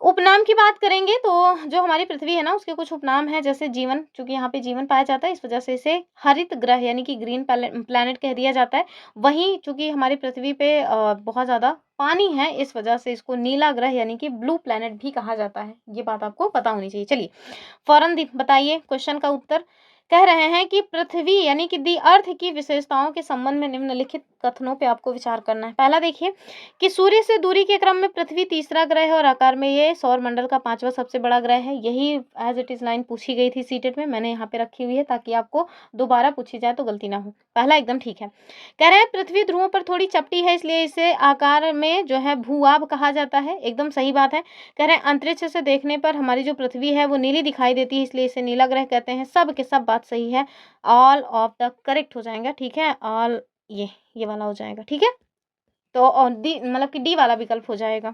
उपनाम की बात करेंगे तो जो हमारी पृथ्वी है ना उसके कुछ उपनाम है, जैसे जीवन, क्योंकि यहाँ पे जीवन पाया जाता है इस वजह से इसे हरित ग्रह यानी कि ग्रीन प्लैनेट कह दिया जाता है। वहीं चूंकि हमारी पृथ्वी पे बहुत ज़्यादा पानी है इस वजह से इसको नीला ग्रह यानी कि ब्लू प्लैनेट भी कहा जाता है। ये बात आपको पता होनी चाहिए। चलिए फौरन बताइए क्वेश्चन का उत्तर। कह रहे हैं कि पृथ्वी यानी कि दी अर्थ की विशेषताओं के संबंध में निम्नलिखित कथनों पे आपको विचार करना है। पहला देखिए कि सूर्य से दूरी के क्रम में पृथ्वी तीसरा ग्रह है और आकार में ये सौर मंडल का 5वां सबसे बड़ा ग्रह है। यही एज इट इज लाइन पूछी गई थी सीटेट में, मैंने यहाँ पे रखी हुई है ताकि आपको दोबारा पूछी जाए तो गलती ना हो। पहला एकदम ठीक है। कह रहे हैं पृथ्वी ध्रुवों पर थोड़ी चपटी है, इसलिए इसे आकार में जो है भूआब कहा जाता है। एकदम सही बात है। कह रहे हैं अंतरिक्ष से देखने पर हमारी जो पृथ्वी है वो नीली दिखाई देती है, इसलिए इसे नीला ग्रह कहते हैं। सब के सब बात सही है। ऑल ऑफ द करेक्ट हो जाएगा। ठीक है, ऑल ये वाला हो जाएगा। ठीक है, तो और डी मतलब कि डी वाला विकल्प हो जाएगा।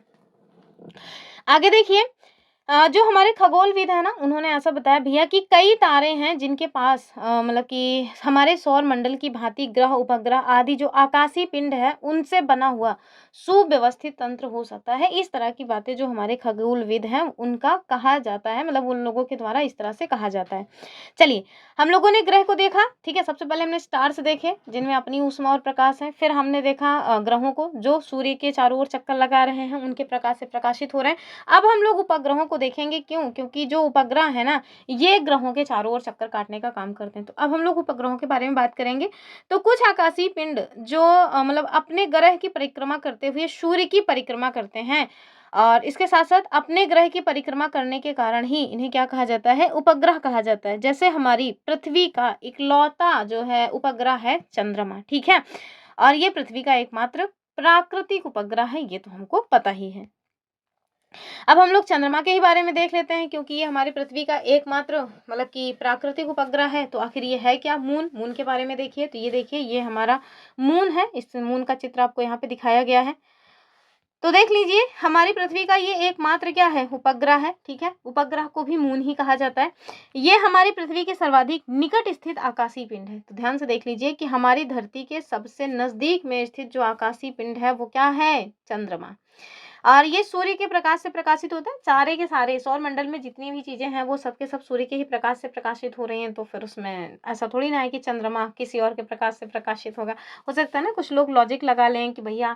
आगे देखिए जो हमारे खगोलविद है ना, उन्होंने ऐसा बताया भैया कि कई तारे हैं जिनके पास मतलब कि हमारे सौर मंडल की भांति ग्रह उपग्रह आदि जो आकाशीय पिंड है उनसे बना हुआ सुव्यवस्थित तंत्र हो सकता है। इस तरह की बातें जो हमारे खगोलविद हैं उनका कहा जाता है, मतलब उन लोगों के द्वारा इस तरह से कहा जाता है। चलिए, हम लोगों ने ग्रह को देखा। ठीक है, सबसे पहले हमने स्टार्स देखे जिनमें अपनी ऊष्मा और प्रकाश है। फिर हमने देखा ग्रहों को जो सूर्य के चारों ओर चक्कर लगा रहे हैं, उनके प्रकाश से प्रकाशित हो रहे हैं। अब हम लोग उपग्रहों को देखेंगे। क्यों? क्योंकि जो उपग्रह है ना, ये ग्रहों के चारों ओर चक्कर काटने का काम करते हैं। तो अब हम लोग उपग्रहों के बारे में बात करेंगे। तो कुछ आकाशीय पिंड जो मतलब अपने ग्रह की परिक्रमा करते हुए सूर्य की परिक्रमा करते हैं, और इसके साथ साथ अपने ग्रह की परिक्रमा करने के कारण ही इन्हें क्या कहा जाता है? उपग्रह कहा जाता है। जैसे हमारी पृथ्वी का इकलौता जो है उपग्रह है चंद्रमा। ठीक है, और ये पृथ्वी का एकमात्र प्राकृतिक उपग्रह है, ये तो हमको पता ही है। अब हम लोग चंद्रमा के ही बारे में देख लेते हैं, क्योंकि ये हमारी पृथ्वी का एकमात्र मतलब कि प्राकृतिक उपग्रह है। तो आखिर ये है क्या? मून। मून के बारे में देखिए, तो ये देखिए ये हमारा मून है। इस मून का चित्र आपको यहाँ पे दिखाया गया है। तो देख लीजिए हमारी पृथ्वी का ये एकमात्र क्या है? उपग्रह है। ठीक है, उपग्रह को भी मून ही कहा जाता है। ये हमारी पृथ्वी के सर्वाधिक निकट स्थित आकाशीय पिंड है। तो ध्यान से देख लीजिए कि हमारी धरती के सबसे नजदीक में स्थित जो आकाशीय पिंड है वो क्या है? चंद्रमा। और ये सूर्य के प्रकाश से प्रकाशित होता है। सारे के सारे सौर मंडल में जितनी भी चीजें हैं वो सबके सब सूर्य के ही प्रकाश से प्रकाशित हो रही हैं। तो फिर उसमें ऐसा थोड़ी ना है कि चंद्रमा किसी और के प्रकाश से प्रकाशित होगा। हो सकता है ना कुछ लोग लॉजिक लगा लें कि भैया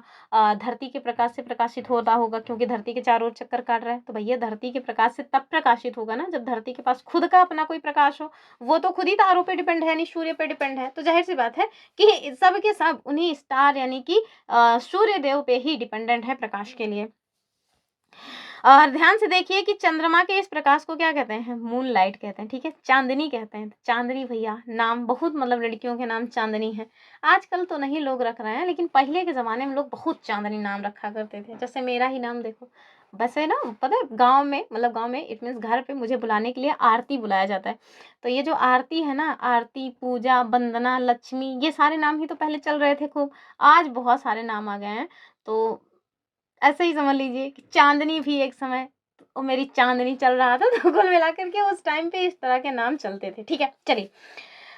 धरती के प्रकाश से प्रकाशित होता होगा क्योंकि धरती के चारों ओर चक्कर काट रहा है। तो भैया धरती के प्रकाश से तब प्रकाशित होगा ना जब धरती के पास खुद का अपना कोई प्रकाश हो। वो तो खुद ही तारों पे डिपेंड है, यानी सूर्य पे डिपेंड है। तो जाहिर सी बात है कि सब के सब उन्हीं स्टार यानी कि सूर्य देव पे ही डिपेंडेंट है प्रकाश के लिए। और ध्यान से देखिए कि चंद्रमा के इस प्रकाश को क्या कहते हैं? मून लाइट कहते हैं। ठीक है, चांदनी कहते हैं। चांदनी भैया नाम बहुत मतलब लड़कियों के नाम चांदनी है। आजकल तो नहीं लोग रख रहे हैं, लेकिन पहले के जमाने में लोग बहुत चांदनी नाम रखा करते थे। जैसे मेरा ही नाम देखो। वैसे ना पता है गांव में, मतलब गांव में इट मीन्स घर पे मुझे बुलाने के लिए आरती बुलाया जाता है। तो ये जो आरती है ना, आरती, पूजा, वंदना, लक्ष्मी, ये सारे नाम ही तो पहले चल रहे थे खूब। आज बहुत सारे नाम आ गए हैं। तो ऐसे ही समझ लीजिए कि चांदनी भी एक समय वो मेरी चांदनी चल रहा था। तो कुल मिलाकर के उस टाइम पे इस तरह के नाम चलते थे। ठीक है, चलिए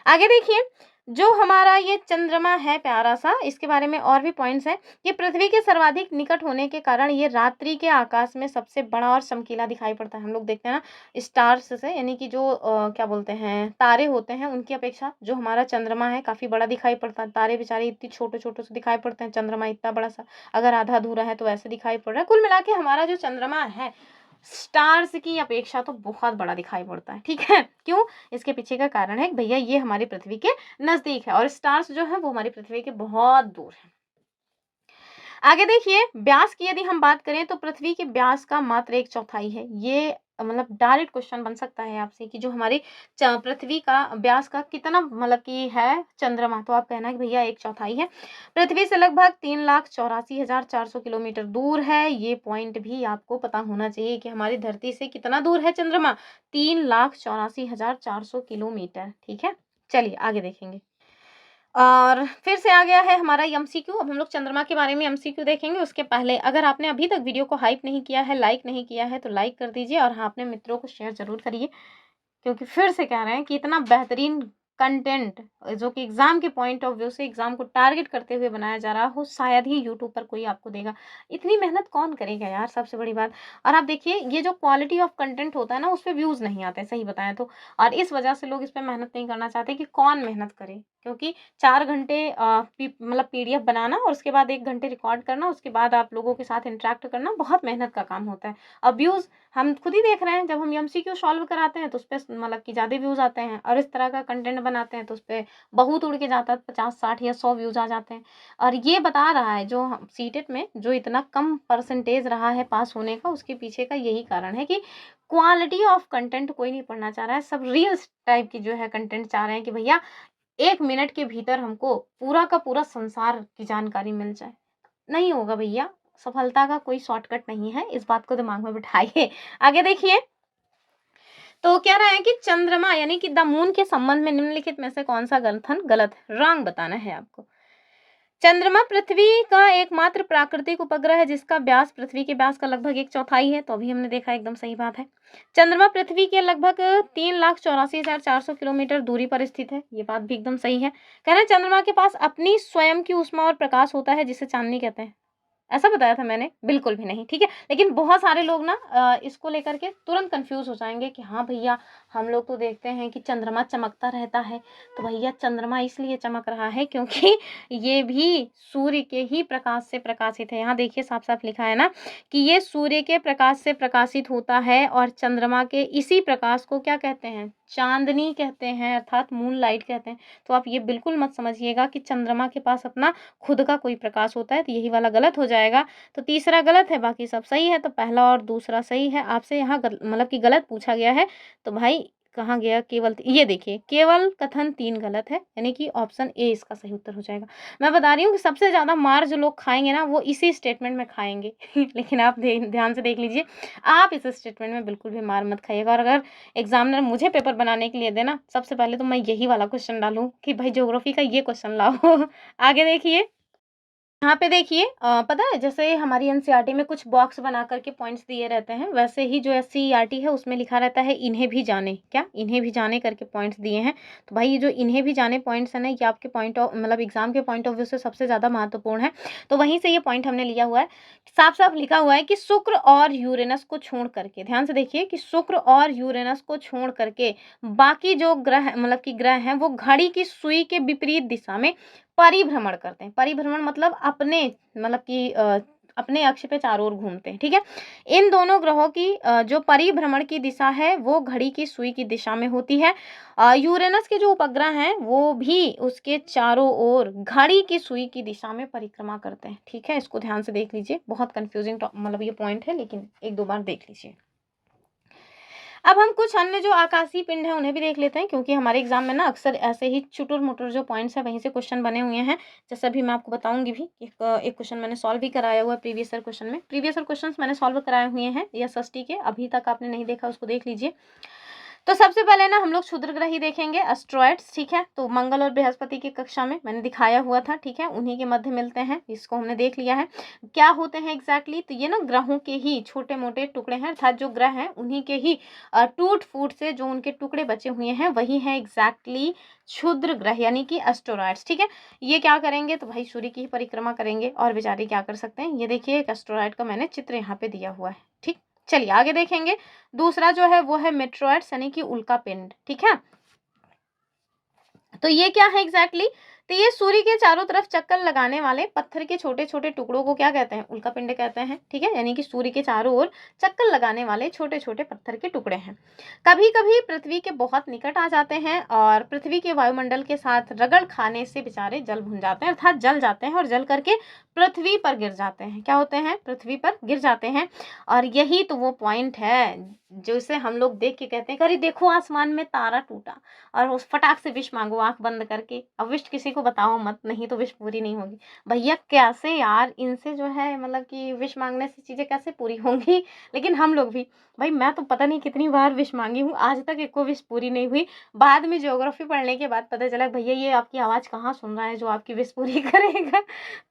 आगे देखिए। जो हमारा ये चंद्रमा है प्यारा सा, इसके बारे में और भी पॉइंट्स हैं कि पृथ्वी के सर्वाधिक निकट होने के कारण ये रात्रि के आकाश में सबसे बड़ा और चमकीला दिखाई पड़ता है। हम लोग देखते हैं ना स्टार्स से, यानी कि जो क्या बोलते हैं तारे होते हैं उनकी अपेक्षा जो हमारा चंद्रमा है काफी बड़ा दिखाई पड़ता है। तारे बेचारे इतनी छोटे छोटे से दिखाई पड़ते हैं, चंद्रमा इतना बड़ा सा अगर आधा अधूरा है तो वैसे दिखाई पड़ रहा है। कुल मिला के हमारा जो चंद्रमा है स्टार्स की अपेक्षा तो बहुत बड़ा दिखाई पड़ता है। ठीक है, क्यों? इसके पीछे का कारण है कि भैया ये हमारी पृथ्वी के नजदीक है और स्टार्स जो है वो हमारी पृथ्वी के बहुत दूर है। आगे देखिए, व्यास की यदि हम बात करें तो पृथ्वी के व्यास का मात्र 1/4 है। ये मतलब डायरेक्ट क्वेश्चन बन सकता है आपसे कि जो हमारी पृथ्वी का व्यास का कितना मतलब कि है चंद्रमा, तो आप कहना कि भैया 1/4 है। पृथ्वी से लगभग 3,84,400 किलोमीटर दूर है। ये पॉइंट भी आपको पता होना चाहिए कि हमारी धरती से कितना दूर है चंद्रमा? 3,84,400 किलोमीटर। ठीक है, चलिए आगे देखेंगे। और फिर से आ गया है हमारा एमसीक्यू। अब हम लोग चंद्रमा के बारे में एमसीक्यू देखेंगे। उसके पहले अगर आपने अभी तक वीडियो को हाइप नहीं किया है, लाइक नहीं किया है, तो लाइक कर दीजिए और हाँ अपने मित्रों को शेयर जरूर करिए, क्योंकि फिर से कह रहे हैं कि इतना बेहतरीन कंटेंट जो कि एग्जाम के पॉइंट ऑफ व्यू से एग्जाम को टारगेट करते हुए बनाया जा रहा हो, शायद ही यूट्यूब पर कोई आपको देगा। इतनी मेहनत कौन करेगा यार, सबसे बड़ी बात। और आप देखिए ये जो क्वालिटी ऑफ कंटेंट होता है ना, उस पर व्यूज नहीं आते, सही बताएं तो। और इस वजह से लोग इस पर मेहनत नहीं करना चाहते कि कौन मेहनत करे, क्योंकि 4 घंटे मतलब पीडीएफ बनाना और उसके बाद 1 घंटे रिकॉर्ड करना, उसके बाद आप लोगों के साथ इंटरेक्ट करना, बहुत मेहनत का काम होता है। अब व्यूज हम खुद ही देख रहे हैं, जब हम एमसीक्यू सॉल्व कराते हैं तो उस पर मतलब कि ज़्यादा व्यूज आते हैं, और इस तरह का कंटेंट बनाते हैं तो उस पर बहुत उड़ के जाता है, 50 60 या 100 व्यूज आ जाते हैं। और ये बता रहा है जो सीटेट में जो इतना कम परसेंटेज रहा है पास होने का, उसके पीछे का यही कारण है कि क्वालिटी ऑफ कंटेंट कोई नहीं पढ़ना चाह रहा है। सब रील्स टाइप की जो है कंटेंट चाह रहे हैं कि भैया 1 मिनट के भीतर हमको पूरा का पूरा संसार की जानकारी मिल जाए। नहीं होगा भैया, सफलता का कोई शॉर्टकट नहीं है, इस बात को दिमाग में बिठाइए। आगे देखिए, तो कह रहा है कि चंद्रमा यानी कि द मून के संबंध में निम्नलिखित में से कौन सा कथन गलत है, रॉन्ग बताना है आपको। चंद्रमा पृथ्वी का एकमात्र प्राकृतिक उपग्रह है जिसका व्यास पृथ्वी के व्यास का लगभग 1/4 है, तो अभी हमने देखा एकदम सही बात है। चंद्रमा पृथ्वी के लगभग 3,84,400 किलोमीटर दूरी पर स्थित है, ये बात भी एकदम सही है। कह रहे हैं चंद्रमा के पास अपनी स्वयं की ऊष्मा और प्रकाश होता है जिसे चांदनी कहते हैं, ऐसा बताया था मैंने? बिल्कुल भी नहीं, ठीक है। लेकिन बहुत सारे लोग ना इसको लेकर के तुरंत कंफ्यूज हो जाएंगे कि हाँ भैया, हम लोग तो देखते हैं कि चंद्रमा चमकता रहता है, तो भैया चंद्रमा इसलिए चमक रहा है क्योंकि ये भी सूर्य के ही प्रकाश से प्रकाशित है। यहाँ देखिए साफ साफ लिखा है ना कि ये सूर्य के प्रकाश से प्रकाशित होता है, और चंद्रमा के इसी प्रकाश को क्या कहते हैं, चांदनी कहते हैं, अर्थात मून लाइट कहते हैं। तो आप ये बिल्कुल मत समझिएगा कि चंद्रमा के पास अपना खुद का कोई प्रकाश होता है, तो यही वाला गलत हो जाएगा। तो तीसरा गलत है, बाकी सब सही है, तो पहला और दूसरा सही है। आपसे यहाँ मतलब कि गलत पूछा गया है, तो भाई कहाँ गया केवल, ये देखिए केवल कथन 3 गलत है, यानी कि ऑप्शन ए इसका सही उत्तर हो जाएगा। मैं बता रही हूँ कि सबसे ज़्यादा मार जो लोग खाएंगे ना, वो इसी स्टेटमेंट में खाएंगे लेकिन आप ध्यान से देख लीजिए, आप इस स्टेटमेंट में बिल्कुल भी मार मत खाइएगा। और अगर एग्जामिनर मुझे पेपर बनाने के लिए देना, सबसे पहले तो मैं यही वाला क्वेश्चन डालूँ कि भाई ज्योग्राफी का ये क्वेश्चन लाओ आगे देखिए, यहाँ पे देखिए पता है जैसे हमारी एनसीईआरटी में कुछ बॉक्स बना करके पॉइंट्स दिए रहते हैं, वैसे ही जो एससीईआरटी है उसमें लिखा रहता है इन्हें भी जाने, क्या इन्हें भी जाने करके पॉइंट्स दिए हैं। तो भाई ये जो इन्हें भी जाने पॉइंट्स है ना, ये आपके पॉइंट ऑफ मतलब एग्जाम के पॉइंट ऑफ व्यू से सबसे ज़्यादा महत्वपूर्ण है। तो वहीं से ये पॉइंट हमने लिया हुआ है, साफ साफ लिखा हुआ है कि शुक्र और यूरेनस को छोड़ करके, ध्यान से देखिए कि शुक्र और यूरेनस को छोड़ करके बाकी जो ग्रह मतलब कि ग्रह हैं वो घड़ी की सुई के विपरीत दिशा में परिभ्रमण करते हैं। परिभ्रमण मतलब अपने मतलब कि अपने अक्ष पे चारों ओर घूमते हैं, ठीक है। इन दोनों ग्रहों की जो परिभ्रमण की दिशा है वो घड़ी की सुई की दिशा में होती है। यूरेनस के जो उपग्रह हैं वो भी उसके चारों ओर घड़ी की सुई की दिशा में परिक्रमा करते हैं, ठीक है। इसको ध्यान से देख लीजिए, बहुत कंफ्यूजिंग मतलब ये पॉइंट है, लेकिन 1-2 बार देख लीजिए। अब हम कुछ अन्य जो आकाशीय पिंड हैं उन्हें भी देख लेते हैं, क्योंकि हमारे एग्जाम में ना अक्सर ऐसे ही चुटुर-मुटुर जो पॉइंट्स हैं वहीं से क्वेश्चन बने हुए हैं। जैसे अभी मैं आपको बताऊंगी भी, एक क्वेश्चन मैंने सॉल्व भी कराया हुआ है प्रीवियस ईयर क्वेश्चन में। प्रीवियस ईयर क्वेश्चंस मैंने सॉल्व कराए हुए हैं एसएसटी के, अभी तक आपने नहीं देखा उसको देख लीजिए। तो सबसे पहले ना हम लोग क्षुद्र ग्रह ही देखेंगे, एस्ट्रॉइड्स, ठीक है। तो मंगल और बृहस्पति की कक्षा में मैंने दिखाया हुआ था, ठीक है, उन्हीं के मध्य मिलते हैं, इसको हमने देख लिया है। क्या होते हैं एग्जैक्टली, तो ये ना ग्रहों के ही छोटे मोटे टुकड़े हैं, अर्थात जो ग्रह हैं उन्हीं के ही टूट फूट से जो उनके टुकड़े बचे हुए हैं वही है एग्जैक्टली क्षुद्र ग्रह यानी कि एस्ट्रॉइड्स, ठीक है। ये क्या करेंगे, तो भाई सूर्य की ही परिक्रमा करेंगे, और बेचारे क्या कर सकते हैं, ये देखिए एक एस्ट्रॉइड का मैंने चित्र यहाँ पे दिया हुआ है, ठीक। चलिए आगे देखेंगे, दूसरा जो है वो है मेट्रॉइड्स यानी कि उल्का पिंड, ठीक है। तो ये क्या है एग्जैक्टली, तो ये सूर्य के चारों तरफ चक्कर लगाने वाले पत्थर के छोटे छोटे टुकड़ों को क्या कहते हैं, उल्का पिंड कहते हैं, ठीक है। यानी कि सूर्य के चारों ओर चक्कर लगाने वाले छोटे छोटे पत्थर के टुकड़े हैं। कभी कभी पृथ्वी के बहुत निकट आ जाते हैं और पृथ्वी के वायुमंडल के साथ रगड़ खाने से बेचारे जल भुन जाते हैं, अर्थात जल जाते हैं और जल करके पृथ्वी पर गिर जाते हैं। क्या होते हैं, पृथ्वी पर गिर जाते हैं। और यही तो वो पॉइंट है जिसे हम लोग देख के कहते हैं अरे देखो आसमान में तारा टूटा, और उस फटाक से विश मांगो आंख बंद करके। अब विश किसी को बताओ मत, नहीं तो विश पूरी नहीं होगी। भैया कैसे यार, इनसे जो है मतलब कि विश मांगने से चीज़ें कैसे पूरी होंगी। लेकिन हम लोग भी, भाई मैं तो पता नहीं कितनी बार विश मांगी हूँ, आज तक एक को विश पूरी नहीं हुई। बाद में ज्योग्राफी पढ़ने के बाद पता चला भैया ये आपकी आवाज़ कहाँ सुन रहा है जो आपकी विश पूरी करेगा।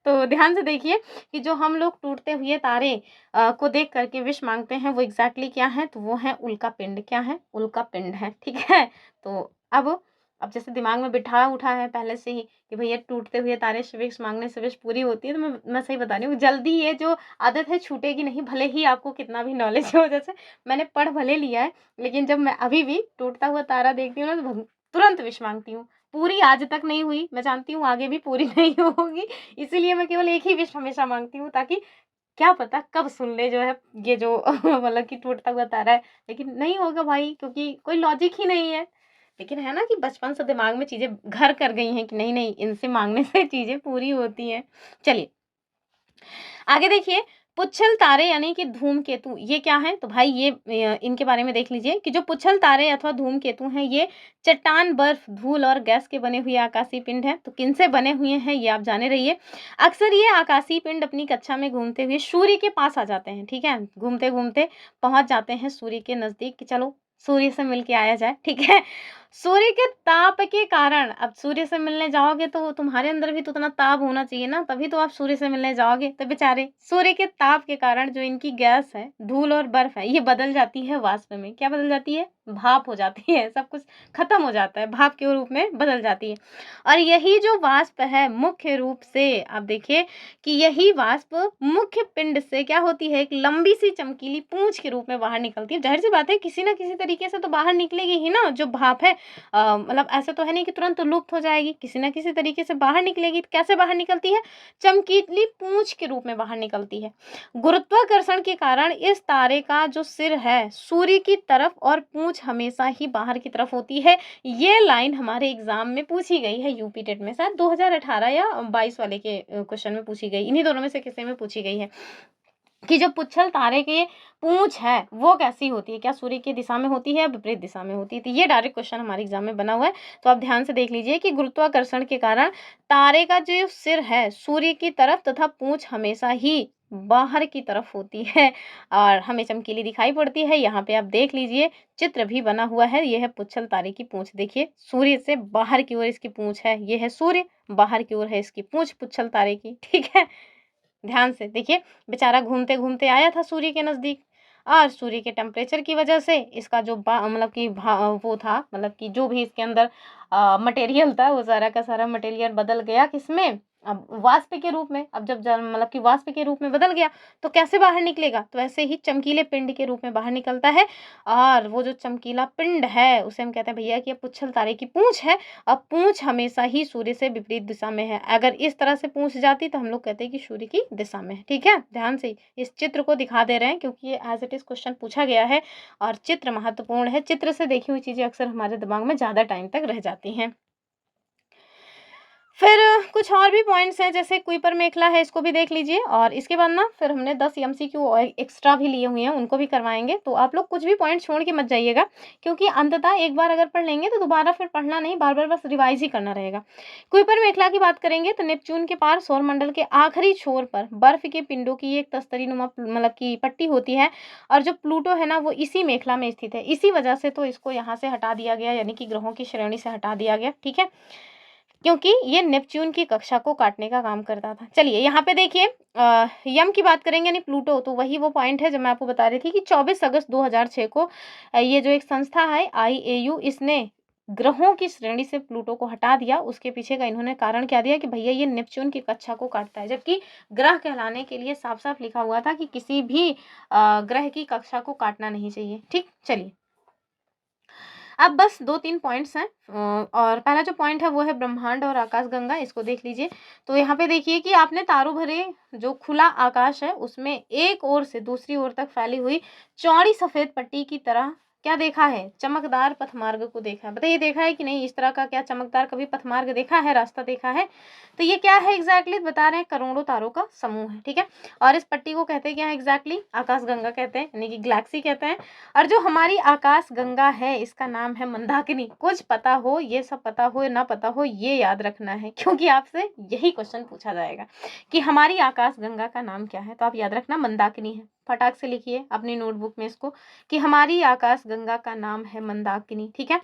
तो ध्यान से देखिए कि जो हम लोग टूटते हुए तारे को देख करके विश मांगते हैं वो एग्जैक्टली क्या है, तो वो है उल्का पिंड। क्या है, उल्का पिंड है, ठीक है। तो अब अब जैसे दिमाग में बिठा उठा है पहले से ही कि भैया टूटते हुए तारे से विश मांगने से विश पूरी होती है, तो मैं सही बता रही हूँ, जल्दी ये जो आदत है छूटेगी नहीं, भले ही आपको कितना भी नॉलेज हो। जैसे मैंने पढ़ भले लिया है, लेकिन जब मैं अभी भी टूटता हुआ तारा देखती हूँ ना, तो तुरंत विश मांगती हूँ। पूरी आज तक नहीं हुई, मैं जानती हूँ आगे भी पूरी नहीं होगी, इसीलिए मैं केवल एक ही विश हमेशा मांगती हूँ, ताकि क्या पता कब सुन ले जो है ये जो मतलब कि टूटता हुआ तारा है। लेकिन नहीं होगा भाई, क्योंकि कोई लॉजिक ही नहीं है। लेकिन है ना कि बचपन से दिमाग में चीज़ें घर कर गई हैं कि नहीं, इनसे माँगने से चीज़ें पूरी होती हैं। चलिए, आगे देखिए, पुच्छल तारे यानी कि धूमकेतु, ये क्या है? तो भाई ये इनके बारे में देख लीजिए कि जो पुच्छल तारे अथवा धूमकेतु हैं, ये चट्टान, बर्फ, धूल और गैस के बने हुए आकाशीय पिंड हैं। तो किनसे बने हुए हैं ये आप जाने रहिए। अक्सर ये आकाशीय पिंड अपनी कक्षा में घूमते हुए सूर्य के पास आ जाते हैं, ठीक है? घूमते-घूमते पहुँच जाते हैं सूर्य के नज़दीक कि चलो सूर्य से मिल के आया जाए, ठीक है? सूर्य के ताप के कारण, अब सूर्य से मिलने जाओगे तो तुम्हारे अंदर भी तो उतना ताप होना चाहिए ना, तभी तो आप सूर्य से मिलने जाओगे। तो बेचारे सूर्य के ताप के कारण जो इनकी गैस है, धूल और बर्फ है, ये बदल जाती है वाष्प में। क्या बदल जाती है? भाप हो जाती है, सब कुछ खत्म हो जाता है, भाप के रूप में बदल जाती है। और यही जो वाष्प है मुख्य रूप से, आप देखिए कि यही वाष्प मुख्य पिंड से क्या होती है, एक लंबी सी चमकीली पूंछ के रूप में बाहर निकलती है। जाहिर सी बात है, किसी ना किसी तरीके से तो बाहर निकलेगी ही ना, जो भाप है। मतलब ऐसा तो है नहीं कि तुरंत लुप्त हो जाएगी, किसी ना किसी तरीके से बाहर निकलेगी। तो कैसे बाहर निकलती है? चमकीली पूंछ के रूप में बाहर निकलती है। गुरुत्वाकर्षण के कारण इस तारे का जो सिर है सूर्य की तरफ और पूंछ हमेशा ही बाहर की तरफ होती है। ये लाइन हमारे एग्जाम में पूछी गई है, यूपी टेट में शायद 2018 या 22 वाले के क्वेश्चन में पूछी गई, इन्हीं दोनों में से किसी में पूछी गई है कि जो पुच्छल तारे के पूंछ है वो कैसी होती है, क्या सूर्य की दिशा में होती है या विपरीत दिशा में होती है। तो ये डायरेक्ट क्वेश्चन हमारे एग्जाम में बना हुआ है, तो आप ध्यान से देख लीजिए कि गुरुत्वाकर्षण के कारण तारे का जो सिर है सूर्य की तरफ तथा पूंछ हमेशा ही बाहर की तरफ होती है और हमें चमकीली दिखाई पड़ती है। यहाँ पे आप देख लीजिए, चित्र भी बना हुआ है, यह है पुच्छल तारे की पूंछ। देखिए, सूर्य से बाहर की ओर इसकी पूंछ है, ये है सूर्य, बाहर की ओर है इसकी पूंछ पुच्छल तारे की, ठीक है। ध्यान से देखिए, बेचारा घूमते घूमते आया था सूर्य के नज़दीक, और सूर्य के टेम्परेचर की वजह से इसका जो मतलब कि वो था, मतलब कि जो भी इसके अंदर मटेरियल था, वो सारा का सारा मटेरियल बदल गया किसमें? अब वाष्प के रूप में। अब जब मतलब कि वाष्प के रूप में बदल गया तो कैसे बाहर निकलेगा? तो ऐसे ही चमकीले पिंड के रूप में बाहर निकलता है। और वो जो चमकीला पिंड है उसे हम कहते हैं भैया कि ये पुच्छल तारे की पूंछ है। अब पूंछ हमेशा ही सूर्य से विपरीत दिशा में है। अगर इस तरह से पूंछ जाती तो हम लोग कहते हैं कि सूर्य की दिशा में है, ठीक है। ध्यान से इस चित्र को दिखा दे रहे हैं क्योंकि ये एज इट इज क्वेश्चन पूछा गया है और चित्र महत्वपूर्ण है। चित्र से देखी हुई चीजें अक्सर हमारे दिमाग में ज्यादा टाइम तक रह जाती हैं। फिर कुछ और भी पॉइंट्स हैं, जैसे कुइपर मेखला है, इसको भी देख लीजिए। और इसके बाद ना फिर हमने 10 एमसीक्यू और एक्स्ट्रा भी लिए हुए हैं, उनको भी करवाएंगे। तो आप लोग कुछ भी पॉइंट छोड़ के मत जाइएगा, क्योंकि अंततः एक बार अगर पढ़ लेंगे तो दोबारा फिर पढ़ना नहीं, बार बार बस रिवाइज ही करना रहेगा। कुइपर मेखला की बात करेंगे तो नेपच्यून के पार सौरमंडल के आखिरी छोर पर बर्फ के पिंडों की एक तस्तरी नुमा मतलब की पट्टी होती है। और जो प्लूटो है ना, वो इसी मेखला में स्थित है। इसी वजह से तो इसको यहाँ से हटा दिया गया, यानी कि ग्रहों की श्रेणी से हटा दिया गया, ठीक है, क्योंकि ये नेपच्यून की कक्षा को काटने का काम करता था। चलिए यहाँ पे देखिए, यम की बात करेंगे यानी प्लूटो, तो वही वो पॉइंट है जो मैं आपको बता रही थी कि 24 अगस्त 2006 को ये जो एक संस्था है IAU, इसने ग्रहों की श्रेणी से प्लूटो को हटा दिया। उसके पीछे का इन्होंने कारण क्या दिया कि भैया ये नेपच्यून की कक्षा को काटता है, जबकि ग्रह कहलाने के लिए साफ साफ लिखा हुआ था कि किसी भी ग्रह की कक्षा को काटना नहीं चाहिए, ठीक। चलिए, अब बस 2-3 पॉइंट्स हैं और पहला जो पॉइंट है वो है ब्रह्मांड और आकाशगंगा, इसको देख लीजिए। तो यहाँ पे देखिए कि आपने तारों भरे जो खुला आकाश है उसमें एक ओर से दूसरी ओर तक फैली हुई चौड़ी सफेद पट्टी की तरह क्या देखा है? चमकदार पथमार्ग को देखा है। बताइए, देखा है कि नहीं? इस तरह का क्या चमकदार कभी पथमार्ग देखा है, रास्ता देखा है? तो ये क्या है एग्जैक्टली? बता रहे हैं, करोड़ों तारों का समूह है, ठीक है। और इस पट्टी को कहते हैं क्या है एग्जैक्टली? आकाशगंगा कहते हैं, यानी कि गैलेक्सी कहते हैं। और जो हमारी आकाश गंगा है इसका नाम है मंदाकिनी। कुछ पता हो, ये सब पता हो ना पता हो, ये याद रखना है, क्योंकि आपसे यही क्वेश्चन पूछा जाएगा कि हमारी आकाश गंगा का नाम क्या है। तो आप याद रखना मंदाकिनी है, फटाक से लिखिए अपनी नोटबुक में इसको कि हमारी आकाश गंगा का नाम है मंदाकिनी। ठीक है,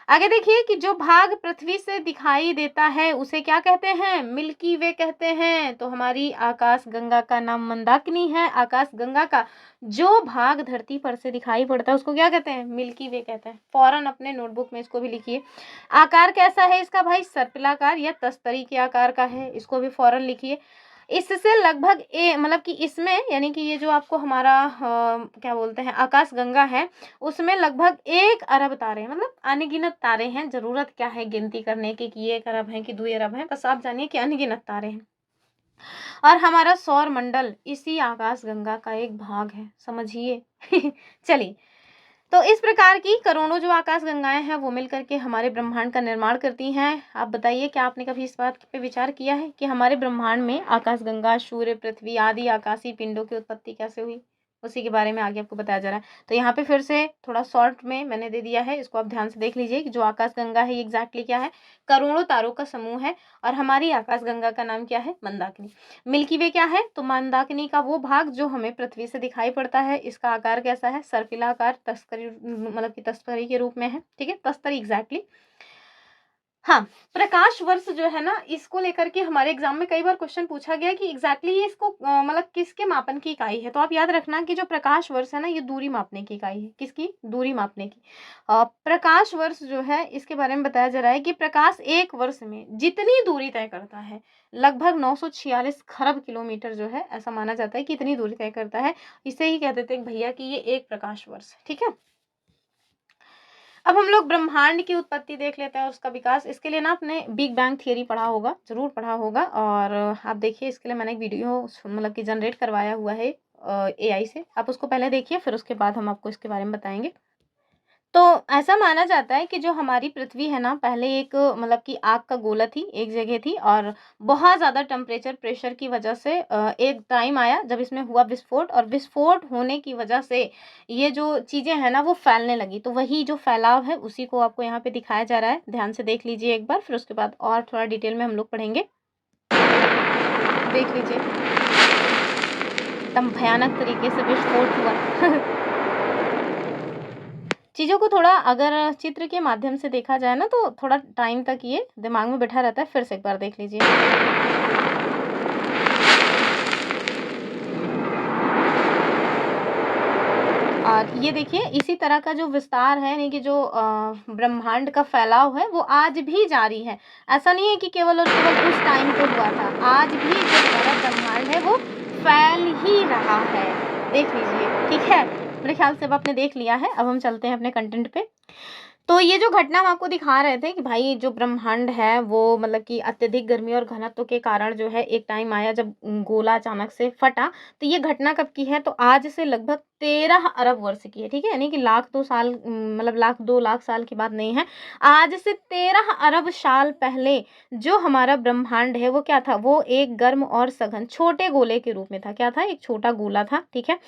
आगे देखिए कि जो भाग पृथ्वी से दिखाई देता है उसे क्या कहते हैं? मिल्की वे कहते हैं। तो हमारी आकाश गंगा का नाम मंदाकिनी है। आकाश गंगा का जो भाग धरती पर से दिखाई पड़ता है उसको क्या कहते हैं? मिल्की वे कहते हैं। फौरन अपने नोटबुक में इसको भी लिखिए। आकार कैसा है इसका भाई? सर्पिलाकार या तस्तरी के आकार का है, इसको भी फौरन लिखिए। इससे लगभग मतलब कि इसमें यानी कि ये जो आपको हमारा क्या बोलते हैं आकाश गंगा है, उसमें लगभग 1 अरब तारे हैं, मतलब अनगिनत तारे हैं। जरूरत क्या है गिनती करने की कि 1 अरब है कि 2 अरब है, बस आप जानिए कि अनगिनत तारे हैं। और हमारा सौर मंडल इसी आकाश गंगा का एक भाग है, समझिए। चलिए, तो इस प्रकार की करोड़ों जो आकाश गंगाएं हैं वो मिलकर के हमारे ब्रह्मांड का निर्माण करती हैं। आप बताइए क्या आपने कभी इस बात पे विचार किया है कि हमारे ब्रह्मांड में आकाश गंगा, सूर्य, पृथ्वी आदि आकाशीय पिंडों की उत्पत्ति कैसे हुई? उसी के बारे में आगे आपको बताया जा रहा है। तो यहाँ पे फिर से थोड़ा शॉर्ट में मैंने दे दिया है, इसको आप ध्यान से देख लीजिए कि जो आकाश गंगा है ये एग्जैक्टली क्या है? करोड़ों तारों का समूह है। और हमारी आकाश गंगा का नाम क्या है? मंदाकिनी। मिल्की वे क्या है? तो मंदाकिनी का वो भाग जो हमें पृथ्वी से दिखाई पड़ता है, इसका आकार कैसा है? सर्पिला आकार, तस्करी मतलब कि तस्तरी के रूप में है। ठीक है, तस्तरी एग्जैक्टली। हाँ, प्रकाश वर्ष जो है ना, इसको लेकर के हमारे एग्जाम में कई बार क्वेश्चन पूछा गया कि एग्जैक्टली ये इसको मतलब किसके मापन की इकाई है। तो आप याद रखना कि जो प्रकाश वर्ष है ना, ये दूरी मापने की इकाई है। किसकी? दूरी मापने की। प्रकाश वर्ष जो है इसके बारे में बताया जा रहा है कि प्रकाश एक वर्ष में जितनी दूरी तय करता है, लगभग 946 खरब किलोमीटर जो है, ऐसा माना जाता है कि इतनी दूरी तय करता है। इसे ही कहते थे भैया कि ये एक प्रकाश वर्ष है। ठीक है, अब हम लोग ब्रह्मांड की उत्पत्ति देख लेते हैं, उसका विकास। इसके लिए ना आपने बिग बैंग थियरी पढ़ा होगा, जरूर पढ़ा होगा। और आप देखिए, इसके लिए मैंने एक वीडियो मतलब कि जनरेट करवाया हुआ है AI से, आप उसको पहले देखिए, फिर उसके बाद हम आपको इसके बारे में बताएंगे। तो ऐसा माना जाता है कि जो हमारी पृथ्वी है ना, पहले एक मतलब कि आग का गोला थी, एक जगह थी, और बहुत ज़्यादा टेम्परेचर प्रेशर की वजह से एक टाइम आया जब इसमें हुआ विस्फोट, और विस्फोट होने की वजह से ये जो चीज़ें हैं ना वो फैलने लगी। तो वही जो फैलाव है उसी को आपको यहाँ पे दिखाया जा रहा है, ध्यान से देख लीजिए एक बार, फिर उसके बाद और थोड़ा डिटेल में हम लोग पढ़ेंगे। देख लीजिए, एकदम भयानक तरीके से विस्फोट हुआ। चीज़ों को थोड़ा अगर चित्र के माध्यम से देखा जाए ना, तो थोड़ा टाइम तक ये दिमाग में बैठा रहता है। फिर से एक बार देख लीजिए। और ये देखिए, इसी तरह का जो विस्तार है, यानी कि जो ब्रह्मांड का फैलाव है वो आज भी जारी है। ऐसा नहीं है कि केवल और केवल उस टाइम पे हुआ था, आज भी जो हमारा ब्रह्मांड है वो फैल ही रहा है। देख लीजिए, ठीक है, मेरे ख्याल से अब आपने देख लिया है। अब हम चलते हैं अपने कंटेंट पे। तो ये जो घटना हम आपको दिखा रहे थे कि भाई जो ब्रह्मांड है वो मतलब कि अत्यधिक गर्मी और घनत्व के कारण जो है एक टाइम आया जब गोला अचानक से फटा। तो ये घटना कब की है? तो आज से लगभग 13 अरब वर्ष की है। ठीक है, यानी कि लाख 2 साल मतलब लाख 2 लाख साल की बात नहीं है। आज से 13 अरब साल पहले जो हमारा ब्रह्मांड है वो क्या था? वो एक गर्म और सघन छोटे गोले के रूप में था। क्या था? एक छोटा गोला था। ठीक है,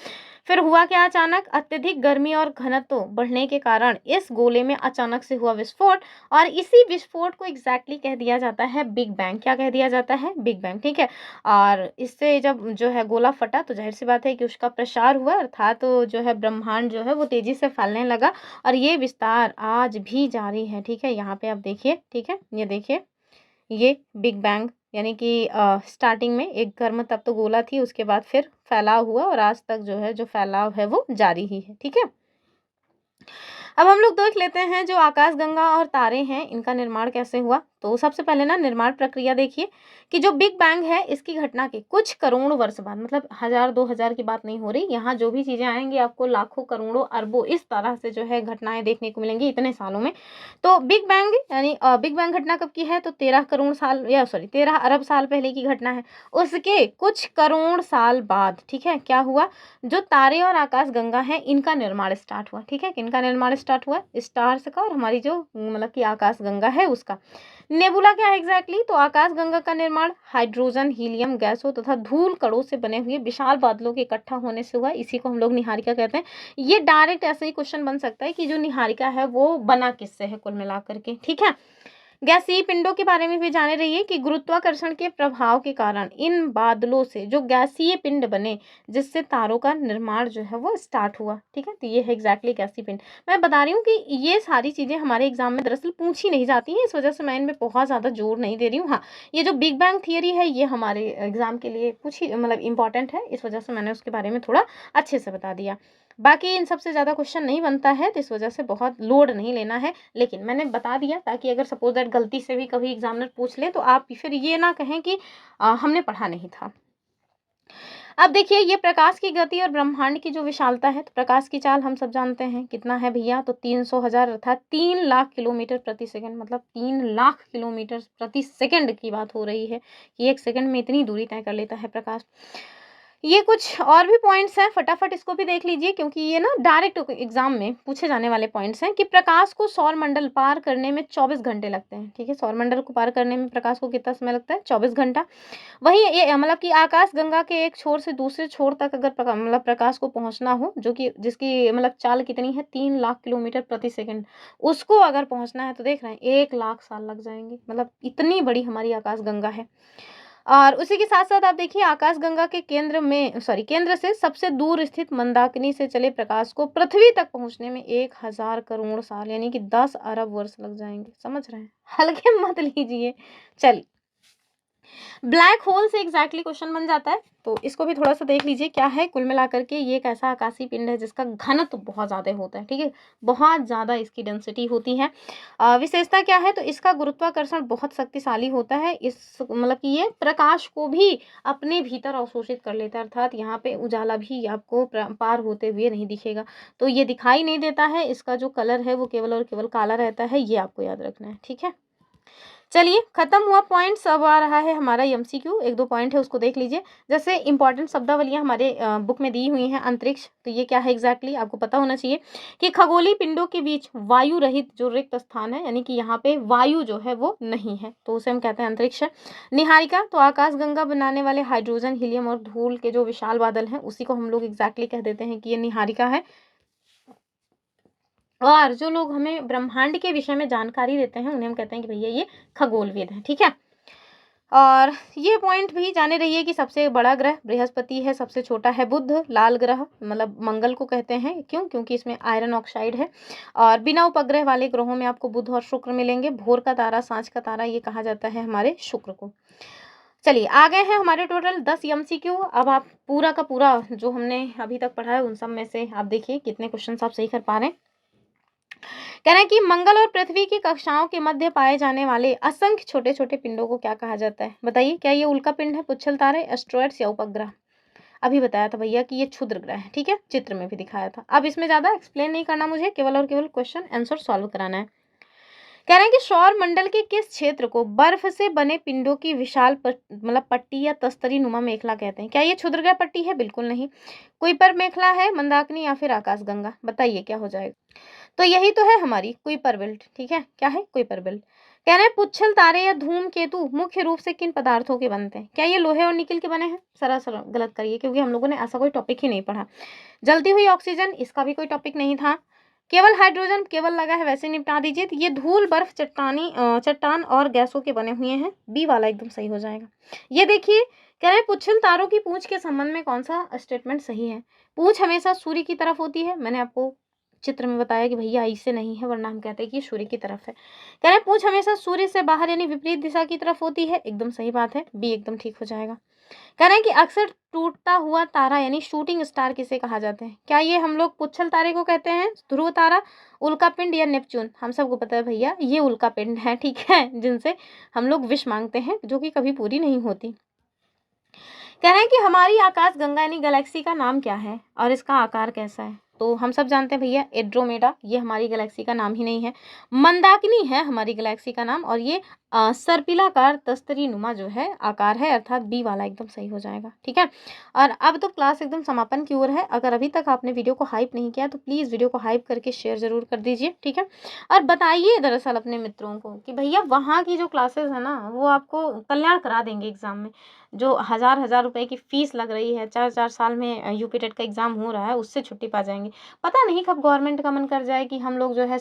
फिर हुआ क्या? अचानक अत्यधिक गर्मी और घनत्व बढ़ने के कारण इस गोले में अचानक से हुआ विस्फोट, और इसी विस्फोट को एग्जैक्टली कह दिया जाता है बिग बैंग। क्या कह दिया जाता है? Big bang. ठीक है, और इससे जब जो है गोला फटा तो जाहिर सी बात है कि उसका प्रसार हुआ, अर्थात तो जो है ब्रह्मांड जो है वो तेजी से फैलने लगा, और ये विस्तार आज भी जारी है। ठीक है, यहाँ पे आप देखिए, ठीक है, ये देखिए, ये बिग बैंग यानी कि स्टार्टिंग में एक गर्म तप्त गोला थी, उसके बाद फिर फैलाव हुआ, और आज तक जो है जो फैलाव है वो जारी ही है। ठीक है, अब हम लोग देख लेते हैं जो आकाशगंगा और तारे हैं इनका निर्माण कैसे हुआ। तो सबसे पहले ना निर्माण प्रक्रिया देखिए कि जो बिग बैंग है इसकी घटना के कुछ करोड़ वर्ष बाद, मतलब 1000-2000 की बात नहीं हो रही, यहाँ जो भी चीजें आएंगी आपको लाखों करोड़ों अरबों इस तरह से जो है घटनाएं देखने को मिलेंगी इतने सालों में। तो बिग बैंग यानी बिग बैंग घटना कब की है? तो 13 करोड़ साल या सॉरी 13 अरब साल पहले की घटना है। उसके कुछ करोड़ साल बाद, ठीक है, क्या हुआ? जो तारे और आकाश गंगा है इनका निर्माण स्टार्ट हुआ। ठीक है, किनका निर्माण स्टार्ट हुआ? स्टार्स का, और हमारी जो मतलब कि आकाश गंगा है उसका। नेबुला क्या है एग्जैक्टली? तो आकाश गंगा का निर्माण हाइड्रोजन, हीलियम गैसों तथा धूल कणों से बने हुए विशाल बादलों के इकट्ठा होने से हुआ। इसी को हम लोग निहारिका कहते हैं। ये डायरेक्ट ऐसे ही क्वेश्चन बन सकता है कि जो निहारिका है वो बना किससे है कुल मिलाकर के। ठीक है, गैसीय पिंडों के बारे में भी जाने रहिए कि गुरुत्वाकर्षण के प्रभाव के कारण इन बादलों से जो गैसीय पिंड बने, जिससे तारों का निर्माण जो है वो स्टार्ट हुआ। ठीक है, तो ये है एग्जैक्टली गैसीय पिंड। मैं बता रही हूँ कि ये सारी चीज़ें हमारे एग्जाम में दरअसल पूछी नहीं जाती हैं, इस वजह से मैं इनमें बहुत ज़्यादा जोर नहीं दे रही हूँ। हाँ, ये जो बिग बैंग थियरी है ये हमारे एग्जाम के लिए पूछी मतलब इंपॉर्टेंट है, इस वजह से मैंने उसके बारे में थोड़ा अच्छे से बता दिया। बाकी इन सबसे ज़्यादा क्वेश्चन नहीं बनता है, तो इस वजह से बहुत लोड नहीं लेना है, लेकिन मैंने बता दिया ताकि अगर सपोज दैट गलती से भी कभी एग्जामिनर पूछ ले तो आप फिर ये ना कहें कि हमने पढ़ा नहीं था। अब देखिए, ये प्रकाश की गति और ब्रह्मांड की जो विशालता है, तो प्रकाश की चाल हम सब जानते हैं कितना है भैया, तो 300,000 अर्थात 3 लाख किलोमीटर प्रति सेकंड, मतलब 3 लाख किलोमीटर प्रति सेकंड की बात हो रही है कि 1 सेकंड में इतनी दूरी तय कर लेता है प्रकाश। ये कुछ और भी पॉइंट्स हैं, फटाफट इसको भी देख लीजिए क्योंकि ये ना डायरेक्ट एग्जाम में पूछे जाने वाले पॉइंट्स हैं कि प्रकाश को सौर मंडल पार करने में 24 घंटे लगते हैं। ठीक है, सौर मंडल को पार करने में प्रकाश को कितना समय लगता है, 24 घंटा। वहीं ये मतलब कि आकाश गंगा के एक छोर से दूसरे छोर तक अगर मतलब प्रकाश को पहुंचना हो, जो कि जिसकी मतलब चाल कितनी है, 3 लाख किलोमीटर प्रति सेकंड, उसको अगर पहुंचना है तो देख रहे हैं 1 लाख साल लग जाएंगे। मतलब इतनी बड़ी हमारी आकाश गंगा है। और उसी के साथ साथ आप देखिए, आकाशगंगा के केंद्र से सबसे दूर स्थित मंदाकिनी से चले प्रकाश को पृथ्वी तक पहुंचने में 1000 करोड़ साल यानी कि 10 अरब वर्ष लग जाएंगे। समझ रहे हैं, हल्के मत लीजिए। चलिए, ब्लैक होल से एग्जैक्टली क्वेश्चन बन जाता है, तो इसको भी थोड़ा सा देख लीजिए क्या है। कुल मिलाकर के ये एक ऐसा आकाशीय पिंड है जिसका घनत्व बहुत ज़्यादा होता है। ठीक है, बहुत ज़्यादा इसकी डेंसिटी होती है। विशेषता क्या है, तो इसका गुरुत्वाकर्षण बहुत शक्तिशाली होता है। इस मतलब कि ये प्रकाश को भी अपने भीतर अवशोषित कर लेता है, अर्थात यहाँ पे उजाला भी आपको पार होते हुए नहीं दिखेगा, तो ये दिखाई नहीं देता है। इसका जो कलर है वो केवल और केवल काला रहता है, ये आपको याद रखना है। ठीक है, चलिए, खत्म हुआ पॉइंट्स। अब आ रहा है हमारा एमसीक्यू। 1-2 पॉइंट है उसको देख लीजिए। जैसे इंपॉर्टेंट शब्दावलियां हमारे बुक में दी हुई हैं। अंतरिक्ष, तो ये क्या है एग्जैक्टली आपको पता होना चाहिए कि खगोलीय पिंडों के बीच वायु रहित जो रिक्त स्थान है, यानी कि यहाँ पे वायु जो है वो नहीं है, तो उसे हम कहते हैं अंतरिक्ष। निहारिका, तो आकाशगंगा बनाने वाले हाइड्रोजन, हीलियम और धूल के जो विशाल बादल हैं उसी को हम लोग एग्जैक्टली कह देते हैं कि ये निहारिका है। और जो लोग हमें ब्रह्मांड के विषय में जानकारी देते हैं उन्हें हम कहते हैं कि भैया ये खगोलवेद है। ठीक है, और ये पॉइंट भी जाने रहिए कि सबसे बड़ा ग्रह बृहस्पति है, सबसे छोटा है बुध। लाल ग्रह मतलब मंगल को कहते हैं, क्यों, क्योंकि इसमें आयरन ऑक्साइड है। और बिना उपग्रह वाले ग्रहों में आपको बुध और शुक्र मिलेंगे। भोर का तारा, सांझ का तारा, ये कहा जाता है हमारे शुक्र को। चलिए, आ गए हैं हमारे टोटल 10 एमसीक्यू। अब आप पूरा का पूरा जो हमने अभी तक पढ़ा है उन सब में से आप देखिए कितने क्वेश्चन आप सही कर पा रहे हैं। कह रहे हैं कि मंगल और पृथ्वी की कक्षाओं के मध्य पाए जाने वाले असंख्य छोटे छोटे पिंडों को क्या कहा जाता है, बताइए। क्या ये उल्का पिंड है, पुच्छल तारे, एस्ट्रॉइड्स या उपग्रह? अभी बताया था भैया कि ये क्षुद्र ग्रह है। ठीक है, चित्र में भी दिखाया था। अब इसमें ज्यादा एक्सप्लेन नहीं करना मुझे, केवल और केवल क्वेश्चन आंसर सॉल्व कराना है। कह रहे हैं कि सौर मंडल के किस क्षेत्र को बर्फ से बने पिंडों की विशाल मतलब पट्टी या तस्तरी नुमा मेखला कहते हैं? क्या ये क्षुद्रग्रह पट्टी है? बिल्कुल नहीं। कुइपर मेखला है, मंदाकिनी या फिर आकाशगंगा? बताइए क्या हो जाएगा। तो यही तो है हमारी कुइपर बेल्ट। ठीक है, क्या है कुइपर बेल्ट। कह रहे हैं पुच्छल तारे या धूमकेतु मुख्य रूप से किन पदार्थों के बनते हैं? क्या ये लोहे और निकल के बने हैं? सरासर गलत करिए, क्योंकि हम लोगों ने ऐसा कोई टॉपिक ही नहीं पढ़ा। जलती हुई ऑक्सीजन, इसका भी कोई टॉपिक नहीं था। केवल हाइड्रोजन केवल लगा है, वैसे निपटा दीजिए। तो ये धूल, बर्फ, चट्टान और गैसों के बने हुए हैं। बी वाला एकदम सही हो जाएगा। ये देखिए, कह रहे हैं पुच्छल तारों की पूंछ के संबंध में कौन सा स्टेटमेंट सही है? पूंछ हमेशा सूर्य की तरफ होती है। मैंने आपको चित्र में बताया कि भैया ऐसे नहीं है, वरना हम कहते हैं कि सूर्य की तरफ है। कह रहे हैं पूंछ हमेशा सूर्य से बाहर यानी विपरीत दिशा की तरफ होती है। एकदम सही बात है, बी एकदम ठीक हो जाएगा। कह रहे हैं कि अक्सर टूटता हुआ तारा यानी शूटिंग स्टार किसे कहा जाते हैं? क्या ये हम लोग पुच्छल तारे को कहते हैं, ध्रुव तारा, उल्का पिंड या नेपच्यून? हम सबको पता है भैया ये उल्का पिंड है। ठीक है, जिनसे हम लोग विश मांगते हैं, जो कि कभी पूरी नहीं होती। कह रहे हैं कि हमारी आकाश गंगा यानी गैलेक्सी का नाम क्या है और इसका आकार कैसा है? तो हम सब जानते हैं भैया एड्रोमेडा, ये हमारी गैलेक्सी का नाम ही नहीं है। मंदाकिनी है हमारी गैलेक्सी का नाम, और ये सर्पिलाकार दस्तरी नुमा जो है आकार है, अर्थात बी वाला एकदम सही हो जाएगा। ठीक है, और अब तो क्लास एकदम समापन की ओर है। अगर अभी तक आपने वीडियो को हाइप नहीं किया तो प्लीज़ वीडियो को हाइप करके शेयर ज़रूर कर दीजिए। ठीक है, और बताइए दरअसल अपने मित्रों को कि भैया वहाँ की जो क्लासेस है ना वो आपको कल्याण करा देंगे एग्ज़ाम में। जो हज़ार रुपए की फ़ीस लग रही है, 4-4 साल में यूपी टेट का एग्ज़ाम हो रहा है, उससे छुट्टी पा जाएंगे। पता नहीं कब गवर्नमेंट का मन कर जाए कि हम लोग जो है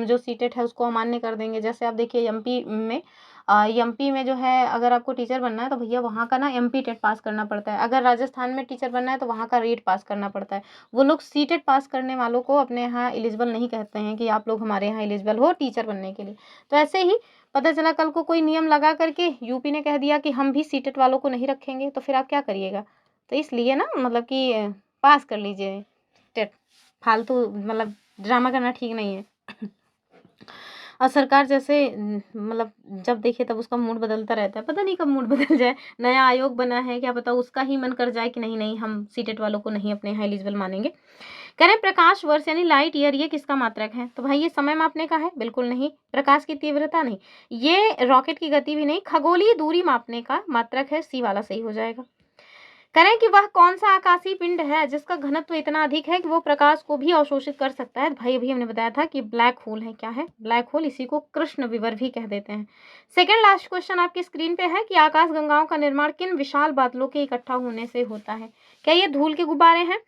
जो सीटेट है उसको अमान्य कर देंगे। जैसे आप देखिए एमपी में जो है अगर आपको टीचर बनना है तो भैया वहाँ का ना एमपी टेट पास करना पड़ता है। अगर राजस्थान में टीचर बनना है तो वहाँ का रीट पास करना पड़ता है। वो लोग सीटेट पास करने वालों को अपने यहाँ एलिजिबल नहीं कहते हैं कि आप लोग हमारे यहाँ एलिजिबल हो टीचर बनने के लिए। तो ऐसे ही पता चला कल को कोई नियम लगा करके यूपी ने कह दिया कि हम भी सीटेट वालों को नहीं रखेंगे, तो फिर आप क्या करिएगा। तो इसलिए ना मतलब कि पास कर लीजिए टेट, फालतू मतलब ड्रामा करना ठीक नहीं है। और सरकार जैसे मतलब जब देखे तब उसका मूड बदलता रहता है, पता नहीं कब मूड बदल जाए। नया आयोग बना है, क्या पता उसका ही मन कर जाए कि नहीं नहीं हम सीटेट वालों को नहीं अपने यहाँ एलिजिबल मानेंगे। कह रहे हैं प्रकाश वर्ष यानी लाइट ईयर ये किसका मात्रक है, तो भाई ये समय मापने का है, बिल्कुल नहीं। प्रकाश की तीव्रता नहीं, ये रॉकेट की गति भी नहीं। खगोलीय दूरी मापने का मात्रक है, सी वाला सही हो जाएगा। करें कि वह कौन सा आकाशीय पिंड है जिसका घनत्व इतना अधिक है कि वो प्रकाश को भी अवशोषित कर सकता है। भाई अभी हमने बताया था कि ब्लैक होल है। क्या है ब्लैक होल, इसी को कृष्ण विवर भी कह देते हैं। सेकंड लास्ट क्वेश्चन आपकी स्क्रीन पे है कि आकाश गंगाओं का निर्माण किन विशाल बादलों के इकट्ठा होने से होता है। क्या ये धूल के गुब्बारे हैं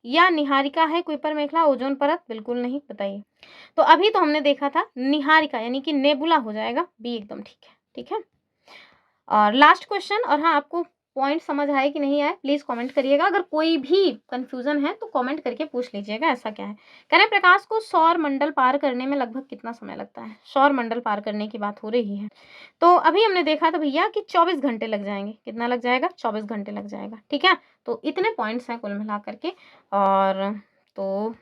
या निहारिका है, कुइपर मेखला, ओजोन परत, बिल्कुल नहीं। बताइए। तो अभी तो हमने देखा था निहारिका यानी कि नेबुला हो जाएगा, बी एकदम ठीक है। ठीक है, और लास्ट क्वेश्चन, और हाँ आपको पॉइंट समझ आए कि नहीं आए प्लीज़ कमेंट करिएगा। अगर कोई भी कंफ्यूजन है तो कमेंट करके पूछ लीजिएगा। ऐसा क्या है, कह रहे हैं प्रकाश को सौर मंडल पार करने में लगभग कितना समय लगता है। सौर मंडल पार करने की बात हो रही है, तो अभी हमने देखा था भैया कि 24 घंटे लग जाएंगे। कितना लग जाएगा, 24 घंटे लग जाएगा। ठीक है, तो इतने पॉइंट्स हैं कुल मिला करके, और तो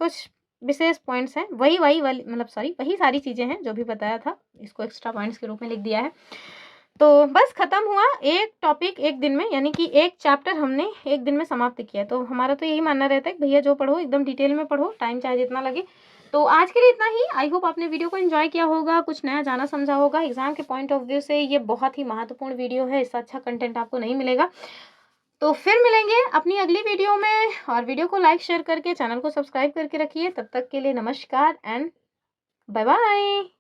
कुछ विशेष पॉइंट्स हैं, वही वही वाली मतलब सॉरी वही सारी चीज़ें हैं जो भी बताया था, इसको एक्स्ट्रा पॉइंट्स के रूप में लिख दिया है। तो बस खत्म हुआ एक टॉपिक एक दिन में, यानी कि एक चैप्टर हमने एक दिन में समाप्त किया। तो हमारा तो यही मानना रहता है कि भैया जो पढ़ो एकदम डिटेल में पढ़ो, टाइम चाहे जितना लगे। तो आज के लिए इतना ही। आई होप आपने वीडियो को एंजॉय किया होगा, कुछ नया जाना समझा होगा। एग्जाम के पॉइंट ऑफ व्यू से ये बहुत ही महत्वपूर्ण वीडियो है, इससे अच्छा कंटेंट आपको नहीं मिलेगा। तो फिर मिलेंगे अपनी अगली वीडियो में, और वीडियो को लाइक शेयर करके चैनल को सब्सक्राइब करके रखिए। तब तक के लिए नमस्कार एंड बाय बाय।